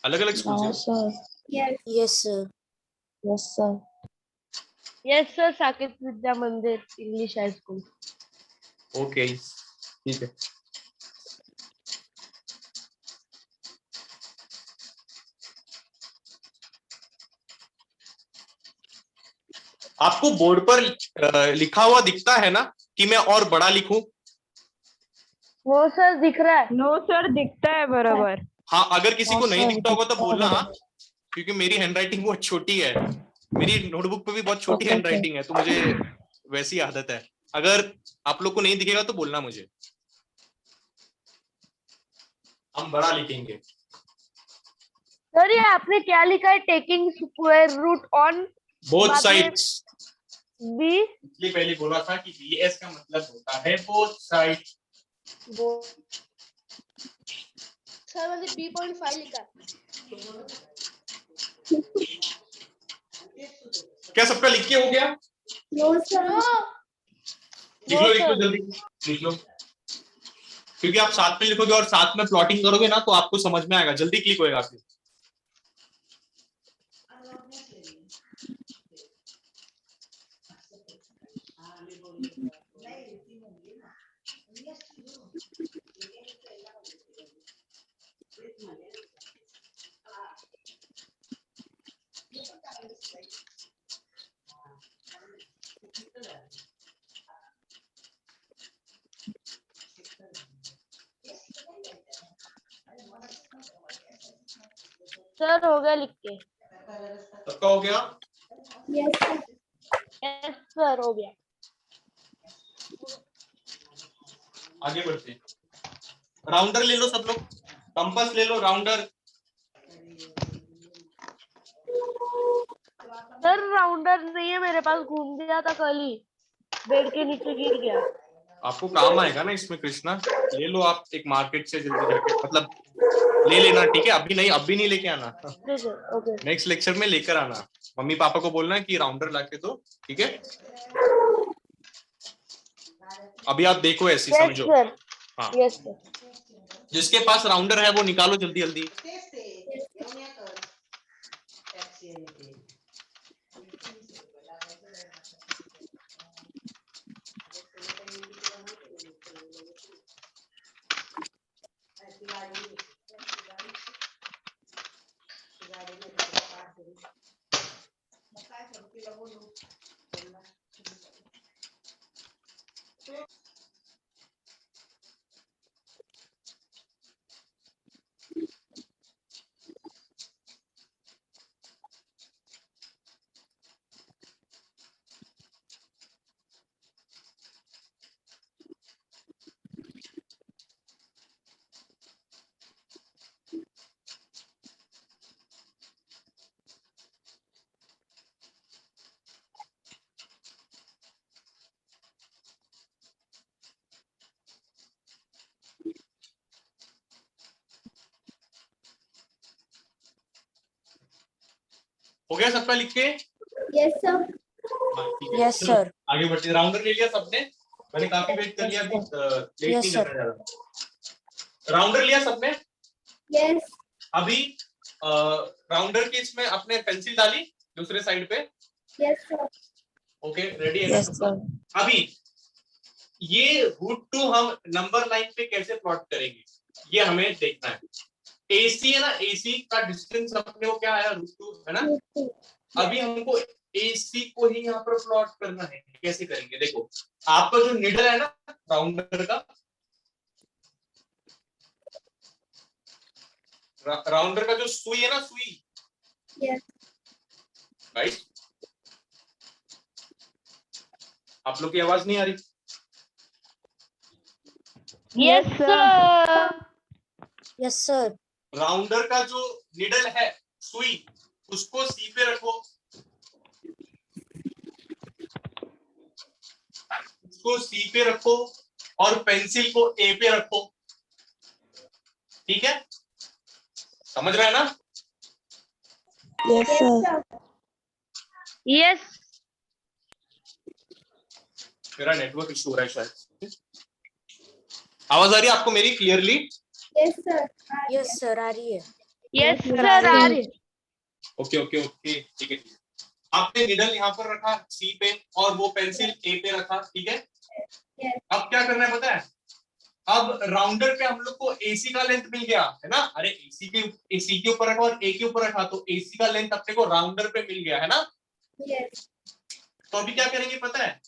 अलग अलग स्कूल No, से हो? sir. Yes Yes, sir. Yes, sir. Yes sir, Saket Vidya Mandir English high school. Okay, ठीक है। आपको बोर्ड पर लिखा हुआ दिखता है ना कि मैं और बड़ा लिखूं? वो सर दिख रहा है। नो सर, दिखता है बराबर। हाँ, अगर किसी को नहीं sir, दिखता होगा तो दिखता है बोलना, हाँ, बराबर। क्योंकि मेरी हैंडराइटिंग बहुत छोटी है, मेरी नोटबुक पे भी बहुत छोटी Okay, हैंडराइटिंग है, तो मुझे वैसी आदत है। अगर आप लोग को नहीं दिखेगा तो बोलना मुझे, हम बड़ा लिखेंगे। सर ये आपने क्या लिखा है, taking square root on both बाद में साइड्स, बी। इसलिए पहले बोला था कि BS का मतलब होता है बोथ साइड। सर मैंने B.5 लिखा। क्या सबका लिख के हो गया? नो सर लिख लो जल्दी लिख लो, क्योंकि आप साथ में लिखोगे और साथ में प्लॉटिंग करोगे ना तो आपको समझ में आएगा, जल्दी क्लिक होएगा आपके। सर हो गया लिख के। सबका हो गया? यस सर हो गया। आगे बढ़ते हैं। राउंडर ले लो सब लोग, कंपास ले लो, राउंडर। सर राउंडर नहीं है मेरे पास, घूम गया था कल ही, बेड के नीचे गिर गया। आपको काम आएगा ना इसमें कृष्णा, ले लो आप एक मार्केट से जल्दी जाके, मतलब ले लेना, ठीक है? अभी नहीं लेके आना, ओके। नेक्स्ट लेक्चर में लेकर आना। मम्मी पापा को बोलना है कि राउंडर लाके दो, ठीक है? अभी आप देखो ऐसी समझो। हाँ, यस सर। जिसके पास राउंडर है वो निकालो जल्दी जल्दी। हो गया सबका लिख के? Yes sir. Yes, चलो, sir. आगे बढ़ते। राउंडर ले लिया सबने? मैंने काफी वेट कर लिया, अभी लेट Yes, नहीं sir. करना ज्यादा। राउंडर लिया सबने? यस अभी राउंडर के इसमें अपने पेंसिल डाली दूसरे साइड पे। Yes sir. ओके, रेडी है ना Yes, सबका? sir. अभी ये √2 हम नंबर लाइन पे कैसे प्लॉट करेंगे ये हमें देखना है। AC है ना, AC का डिस्टेंस अपने को क्या आया, √2 है ना? अभी हमको AC को ही यहाँ पर प्लॉट करना है। कैसे करेंगे देखो, आपका जो निडल है ना राउंडर का, राउंडर का जो सुई है ना, सुई, यस राइट? आप लोग की आवाज नहीं आ रही? Yes sir. Yes, sir. Rounder का जो निडल है, सुई, उसको C पे रखो, उसको C पे रखो और पेंसिल को A पे रखो, ठीक है? समझ रहे हैं ना? Yes, sir. यस मेरा नेटवर्क इशू हो रहा है शायद। आवाज आ रही है आपको मेरी clearly? Yes sir. Yes, sir. आ रही है. यस सर आ रही है। ओके ओके ओके, ठीक है। आपने निडल यहाँ पर रखा C पे और वो पेंसिल A पे रखा, ठीक है? अब क्या करना है पता है? अब राउंडर पे हम लोग को AC का लेंथ मिल गया है ना? अरे AC के ऊपर रखा और A के ऊपर रखा, तो AC का लेंथ अपने को राउंडर पे मिल गया है ना? यस तो अभी क्या करेंगे पता है?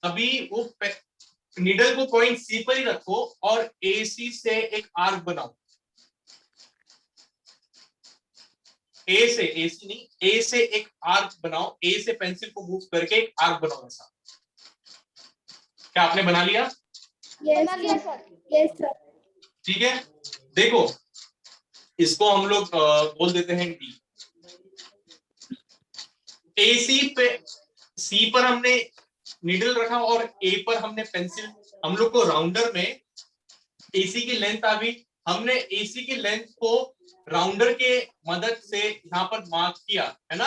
अभी वो निडल को पॉइंट C पर ही रखो और AC से एक आर्क बनाओ। AC नहीं, A से एक आर्क बनाओ, A से पेंसिल को मूव करके एक आर्क बनाओ ऐसा। क्या आपने बना लिया? Yes sir. Yes sir. ठीक है, देखो इसको हम लोग बोल देते हैं D। AC पे C पर हमने निडल रखा और A पर हमने पेंसिल, हम लोग को राउंडर में AC की लेंथ आ गई। हमने AC की लेंथ को राउंडर के मदद से यहाँ पर मार्क किया है ना?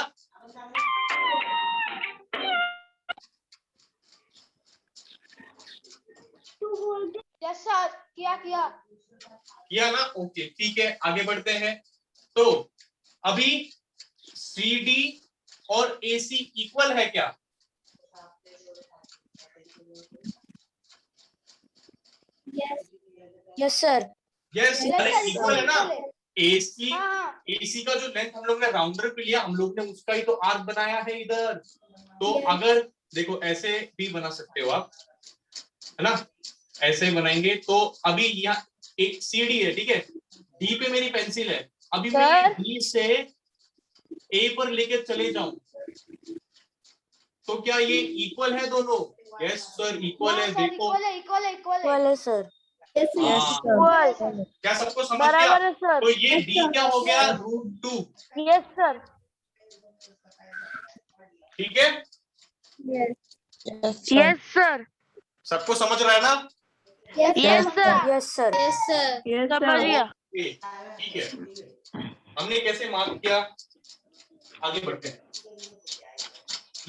Yes sir. किया ना? ओके, ठीक है, आगे बढ़ते हैं। तो अभी CD और AC इक्वल है क्या? Yes, sir. यस, इक्वल है ना? AC हाँ। AC का जो लेंथ हम लोग ने राउंडर पे लिया, हम लोग ने उसका ही तो आर्क बनाया है इधर। तो Yes. अगर देखो ऐसे भी बना सकते हो आप, है ना? ऐसे बनाएंगे तो अभी यहाँ एक CD है, ठीक है? D पे मेरी पेंसिल है। अभी मैं ये डी से ए पर लेके चले जाऊं तो क्या ये इक्वल है दोनों? यस सर इक्वल है, देखो इक्वल है सर। क्या सबको समझ गया? बराबर है सर। तो ये डी क्या हो गया? √2। Yes sir. ठीक है, यस सर। सबको समझ रहा है ना? Yes sir. Yes sir. समझ गया। ठीक है, हमने कैसे मार्क किया? आगे बढ़ते हैं।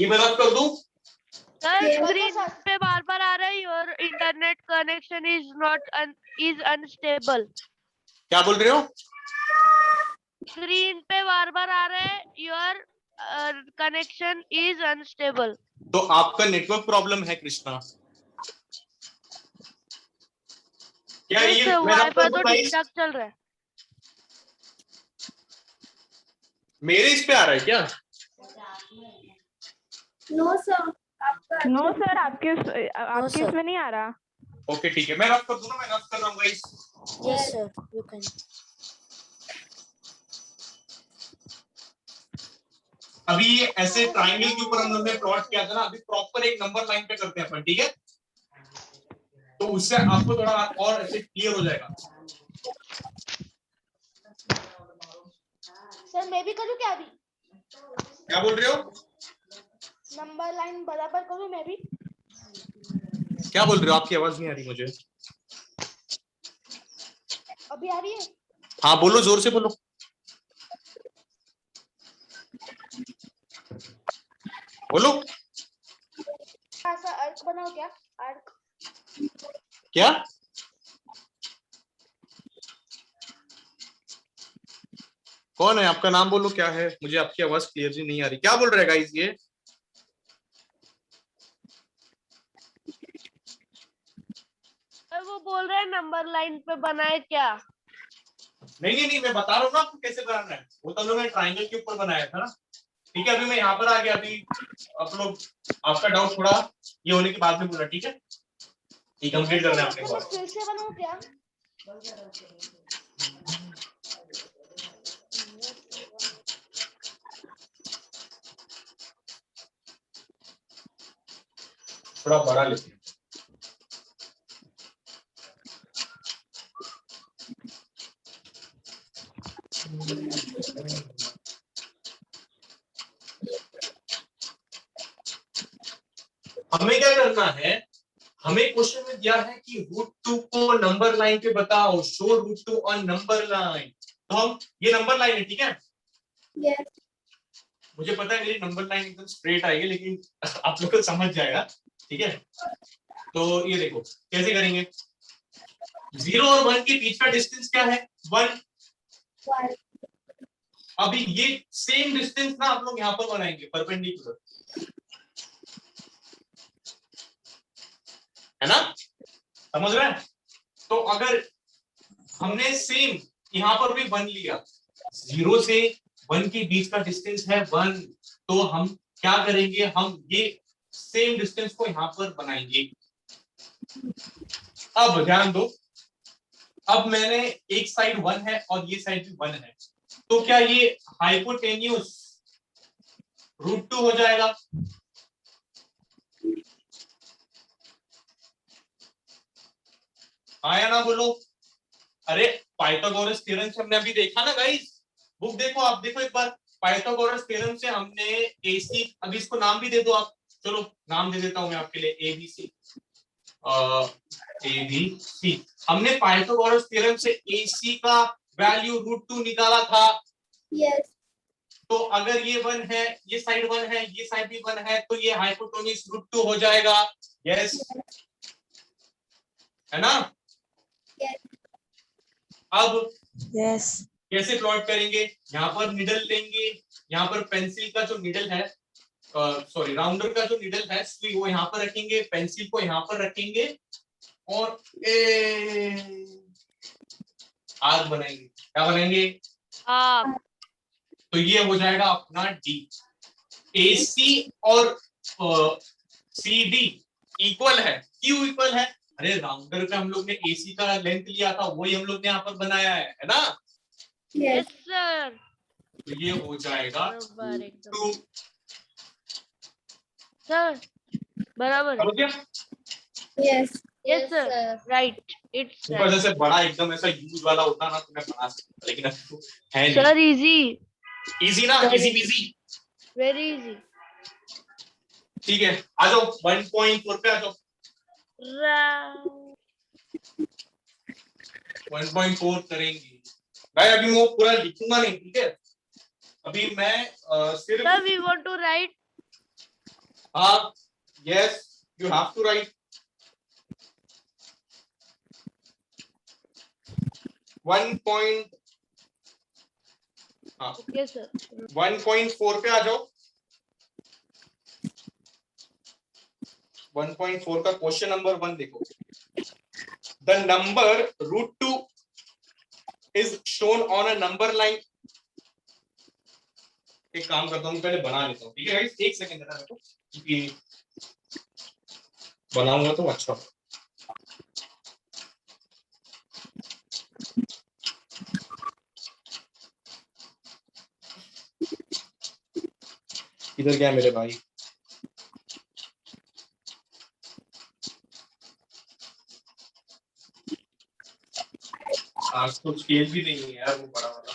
ये मैं रब कर दूं? सर स्क्रीन पे बार बार आ रहा है your internet connection is unstable. क्या बोल रहे हो? स्क्रीन पे बार बार आ रहा है योर कनेक्शन इज अनस्टेबल। तो आपका नेटवर्क प्रॉब्लम है कृष्णा। क्या ये मैं रब वाईफाई कर तो दूं ठीक guys? ठाक चल रहा है। मेरे इस पे आ रहा है क्या? नो सर, नो सर, आपके sir. इसमें नहीं आ रहा। ओके ठीक है, मैं रब कर दूं ना, मैं रब कर रहा हूँ guys. Yes sir, you can. अभी ये ऐसे ट्रायंगल के ऊपर हम लोग ने प्लॉट किया था ना, अभी प्रॉपर एक नंबर लाइन पे करते हैं अपन, ठीक है? तो उससे आपको थोड़ा और ऐसे क्लियर हो जाएगा। सर मैं भी करूँ क्या अभी? क्या बोल रहे हो? नंबर लाइन बराबर करूँ मैं भी? क्या बोल रहे हो? आपकी आवाज नहीं आ रही मुझे। अभी आ रही है? हाँ बोलो, जोर से बोलो। बोलो। ऐसा अर्क बनाओ क्या? अर्क क्या? कौन है? आपका नाम बोलो, क्या है? मुझे आपकी आवाज क्लियरली नहीं आ रही। क्या बोल रहे गाइस ये? वो बोल रहे हैं नंबर लाइन पे बनाए क्या? नहीं, मैं बता रहा हूँ ना आपको कैसे बनाना है। वो तो हम लोग ने ट्रायंगल के ऊपर बनाया था ना। ठीक है, अभी मैं यहाँ पर आ गया। अभी आप लोग आपका डाउट थोड़ा ये होने के बाद में पूरा, ठीक है? ये कंप्लीट करना है अपने को। फिर से बनाऊं क्या? थोड़ा बड़ा लेते हैं। हमें क्या करना है? हमें क्वेश्चन में दिया है कि √2 को नंबर लाइन पे बताओ, शो √2 ऑन नंबर लाइन। तो हम ये नंबर लाइन है, ठीक है? यस। मुझे पता है मेरी नंबर लाइन एकदम स्ट्रेट आएगी, लेकिन आप लोग को समझ जाएगा, ठीक है? तो ये देखो कैसे करेंगे। 0 और 1 के बीच का डिस्टेंस क्या है? 1। अभी ये सेम डिस्टेंस ना आप लोग यहाँ पर बनाएंगे परपेंडिकुलर, है ना? समझ रहे हैं? तो अगर हमने सेम यहाँ पर भी 1 लिया, 0 से 1 के बीच का डिस्टेंस है 1, तो हम क्या करेंगे? हम ये सेम डिस्टेंस को यहाँ पर बनाएंगे। अब ध्यान दो, अब मैंने एक साइड 1 है और ये साइड भी 1 है, तो क्या ये हाइपोटेन्यूस √2 हो जाएगा? आया ना? बोलो। अरे पाइथागोरस थ्योरम से हमने अभी देखा ना गाइस, बुक देखो, आप देखो एक बार। पाइथागोरस थ्योरम से हमने AC, अभी इसको नाम भी दे दो आप। चलो नाम दे देता हूं मैं आपके लिए, ABC। ABC हमने पाइथागोरस थ्योरम से AC का वैल्यू √2 निकाला था। यस। तो अगर ये 1 है, ये साइड 1 है, ये साइड भी 1 है, तो ये हाइपोटेन्यूस √2 हो जाएगा। यस, है ना? अब यस। कैसे प्लॉट करेंगे? यहाँ पर निडल लेंगे, यहाँ पर पेंसिल का जो निडल है, सॉरी राउंडर का जो निडल है सुई, वो यहाँ पर रखेंगे, पेंसिल को यहाँ पर रखेंगे और आर्क बनाएंगे। क्या बनाएंगे? तो ये हो जाएगा अपना D। AC और CD इक्वल है। क्यों इक्वल है? अरे राउंडर का हम लोग ने AC का लेंथ लिया था, वही हम लोग ने यहाँ पर बनाया है ना? यस सर तो ये हो जाएगा बराबर एकदम 2। सर बराबर समझ गया? Yes yes sir right it's ऊपर जैसे बड़ा एकदम ऐसा यूज वाला होता ना तो मैं बना सकता, लेकिन अब तो है नहीं। सर इजी इजी ना, इजी पीजी। वेरी इजी ठीक है, आ जाओ 1.4 पे आ जाओ। 1.4 करेंगे भाई। अभी मैं वो पूरा लिखूंगा नहीं, ठीक है? अभी मैं सिर्फ sir we want to write हाँ, yes you have to write 1. हाँ ओके सर 1.4 पे आ जाओ। 1.4 का क्वेश्चन नंबर 1 देखो। The number √2 is shown on a number line. एक काम करता हूँ, पहले बना लेता हूँ, ठीक है गाइस? एक सेकंड देना मेरे को, क्योंकि बनाऊंगा तो अच्छा होगा। इधर क्या है मेरे भाई? आज तो स्केल भी नहीं है यार, वो बड़ा वाला।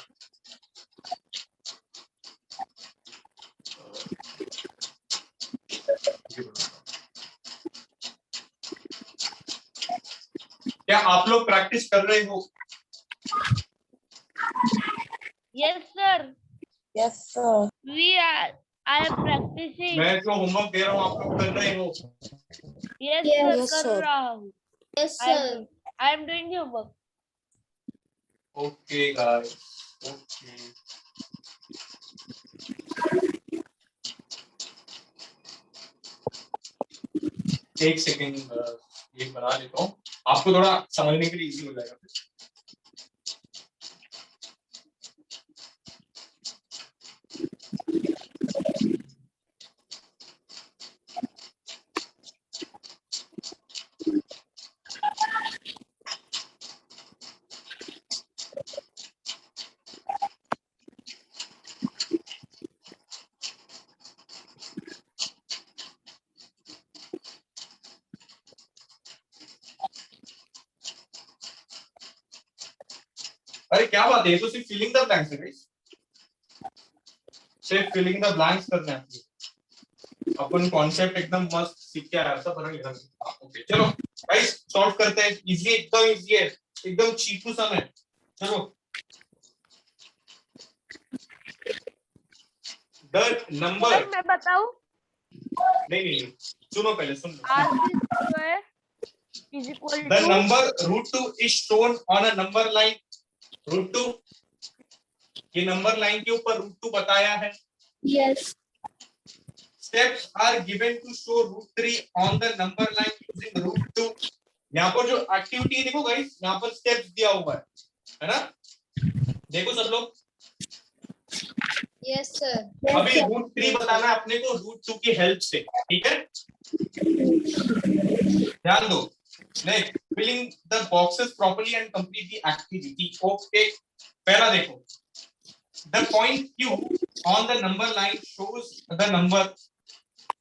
क्या आप लोग प्रैक्टिस कर रहे हो? Yes sir Yes, sir. We are I am practising मैं जो होमवर्क दे रहा हूँ आप लोग कर रहे हो? यस सर Yes, कर sir. रहा हूँ yes I am doing homework okay guys, okay. एक सेकेंड ये बना लेता हूँ, आपको थोड़ा समझने के लिए इजी हो जाएगा। अरे क्या बात है, ये तो सिर्फ फिलिंग द ब्लैंक्स है गाइस, सिर्फ फिलिंग द ब्लैंक्स करना है। अपन कॉन्सेप्ट एकदम मस्त सीख के आया था, पर ओके चलो गाइस सॉल्व करते हैं। इजी, एकदम इजी है, एकदम चीकू सा है। चलो द नंबर, सर मैं बताऊं नहीं सुनो पहले, सुन r square is equal the two number √2 is shown on a number line. √2 ये नंबर लाइन के ऊपर √2 बताया है। Yes Steps are given to show √3 on the number line using √2। यहाँ पर जो एक्टिविटी देखो गाइस, यहाँ पर स्टेप्स दिया हुआ है ना? देखो सब लोग, यस सर अभी √3 बताना है अपने को √2 की हेल्प से, ठीक है? ध्यान दो। Next, filling the boxes properly and complete the activity. Okay, पहला देखो, द पॉइंट Q on the number line shows the number।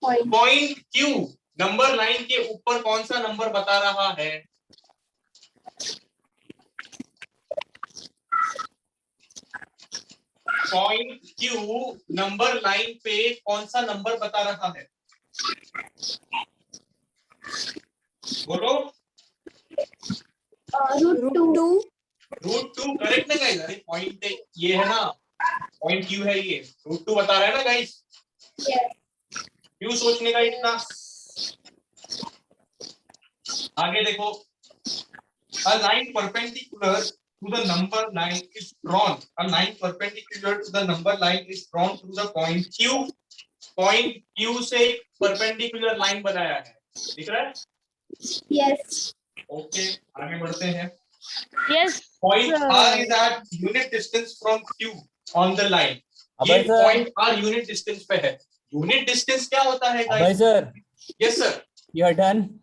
Point Q number line के ऊपर कौन सा नंबर बता रहा है? पॉइंट Q नंबर लाइन पे कौन सा नंबर बता रहा है? बोलो। √2. √2 करेक्ट ना गाइस? अरे पॉइंट ये है ना, पॉइंट Q है ये, √2 बता रहा है ना गाइस? क्यों सोचने का इतना? आगे देखो, a line perpendicular to the number line is drawn। a line perpendicular to the number line is drawn through the point Q। Point Q से परपेंडिकुलर लाइन बनाया है, दिख रहा है? यस ओके, आगे बढ़ते हैं। Yes Point R is at unit distance from Q on the line। ये पॉइंट R यूनिट डिस्टेंस पे है। यूनिट डिस्टेंस क्या होता है guys? Sir yes sir. you are done?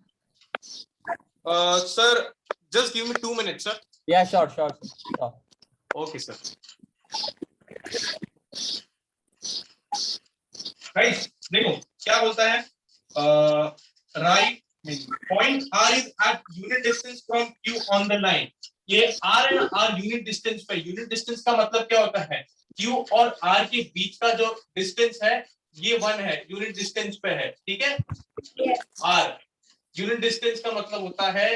Sir, just give me 2 minutes, sir. Yeah, sure. Okay, sir. Guys देखो क्या बोलता है, right point R is at unit distance from Q on the line. ये R and R unit distance पे, unit distance का मतलब क्या होता है, Q और R के बीच का जो डिस्टेंस है ये 1 है, यूनिट डिस्टेंस पे है, ठीक है। R यूनिट डिस्टेंस का मतलब होता है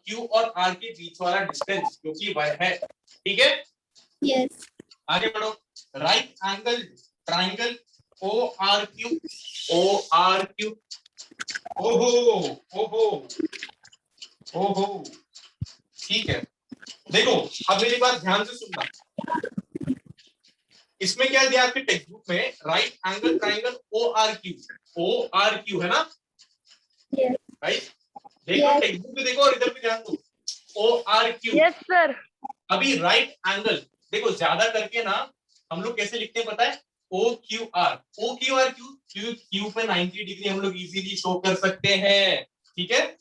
Q और R के बीच वाला डिस्टेंस, क्योंकि 1 है, ठीक है। Yes. आगे बढ़ो, right angle triangle ORQ, ORQ, ओहो ओहो ओहो, ठीक है। देखो अब मेरी बात ध्यान से सुनना, इसमें क्या दिया आपके टेक्स्ट बुक में, right angle triangle ORQ, ORQ है ना, राइट। देखो टेक्स्ट बुक में देखो और इधर भी ध्यान दो, ORQ। Yes sir. अभी राइट एंगल देखो ज्यादा करके ना हम लोग कैसे लिखते हैं पता है, OQR, OQR क्यों, Q पे 90 डिग्री हम लोग इजीली शो कर सकते हैं, ठीक है।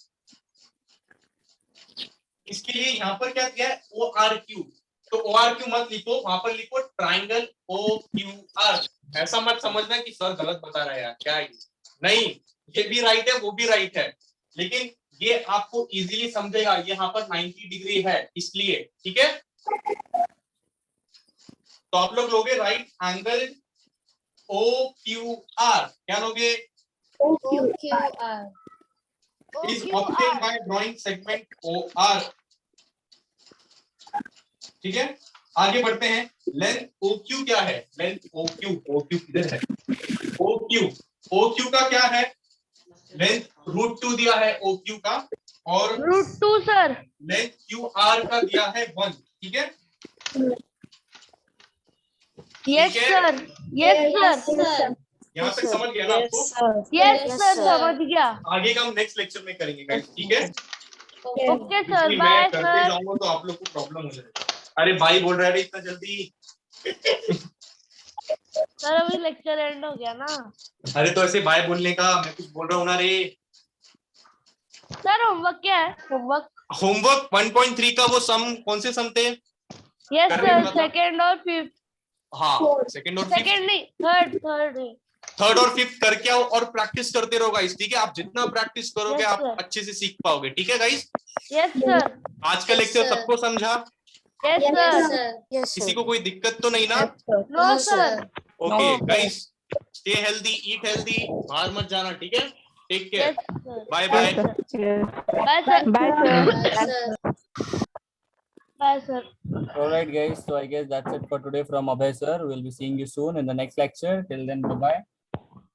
इसके लिए यहाँ पर क्या किया है, ORQ, तो ORQ मत लिखो, वहां पर लिखो ट्राइंगल OQR। ऐसा मत समझना कि सर गलत बता रहा है यार, क्या है नहीं, ये भी राइट है वो भी राइट है, लेकिन ये आपको इजीली समझेगा, यहाँ पर 90 डिग्री है इसलिए, ठीक है। तो आप लोग लोगे राइट एंगल OQR, क्या लोगे, is obtained by drawing segment OR, ठीक है। आगे बढ़ते हैं, लेंथ OQ क्या है, लेंथ OQ किधर है, OQ का क्या है, लेंथ √2 दिया है OQ का, और √2 सर। लेंथ QR का दिया है 1, ठीक है। यस सर, यस सर, यहाँ तक समझ गया ना आपको, यस सर, समझ गया। आगे का हम नेक्स्ट लेक्चर में करेंगे गाइस, ठीक है। ओके सर, इसलिए बाय मैं करते सर। जाऊंगा तो आप लोग को प्रॉब्लम हो जाएगी। अरे भाई बोल रहा है इतना जल्दी सर अभी लेक्चर एंड हो गया ना। अरे तो ऐसे बाय बोलने का मैं कुछ बोल रहा हूँ ना रे। सर होमवर्क क्या है, होमवर्क 1.3 का वो सम, कौन से सम थे, यस सर, सेकंड और फिफ्थ, हाँ सेकंड और सेकंड नहीं, थर्ड और फिफ्थ करके आओ और प्रैक्टिस करते रहो गाइस, ठीक है। आप जितना प्रैक्टिस करोगे Yes, आप sir. अच्छे से सीख पाओगे, ठीक है गाइस। यस सर, आज का लेक्चर सबको समझा, यस सर, किसी को कोई दिक्कत तो नहीं ना, no sir, okay guys, stay healthy, eat healthy, बाहर मत जाना, ठीक है। Take care, yes sir, bye bye. Bye sir, bye sir. Alright guys, so I guess that's it for today from Abhay sir. We'll be seeing you soon in the next lecture. Till then, bye bye.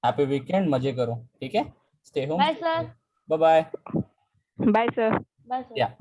Happy weekend, मजे करो, ठीक है? Stay home. Bye sir, Bye bye. Bye sir. Bye sir. Yeah.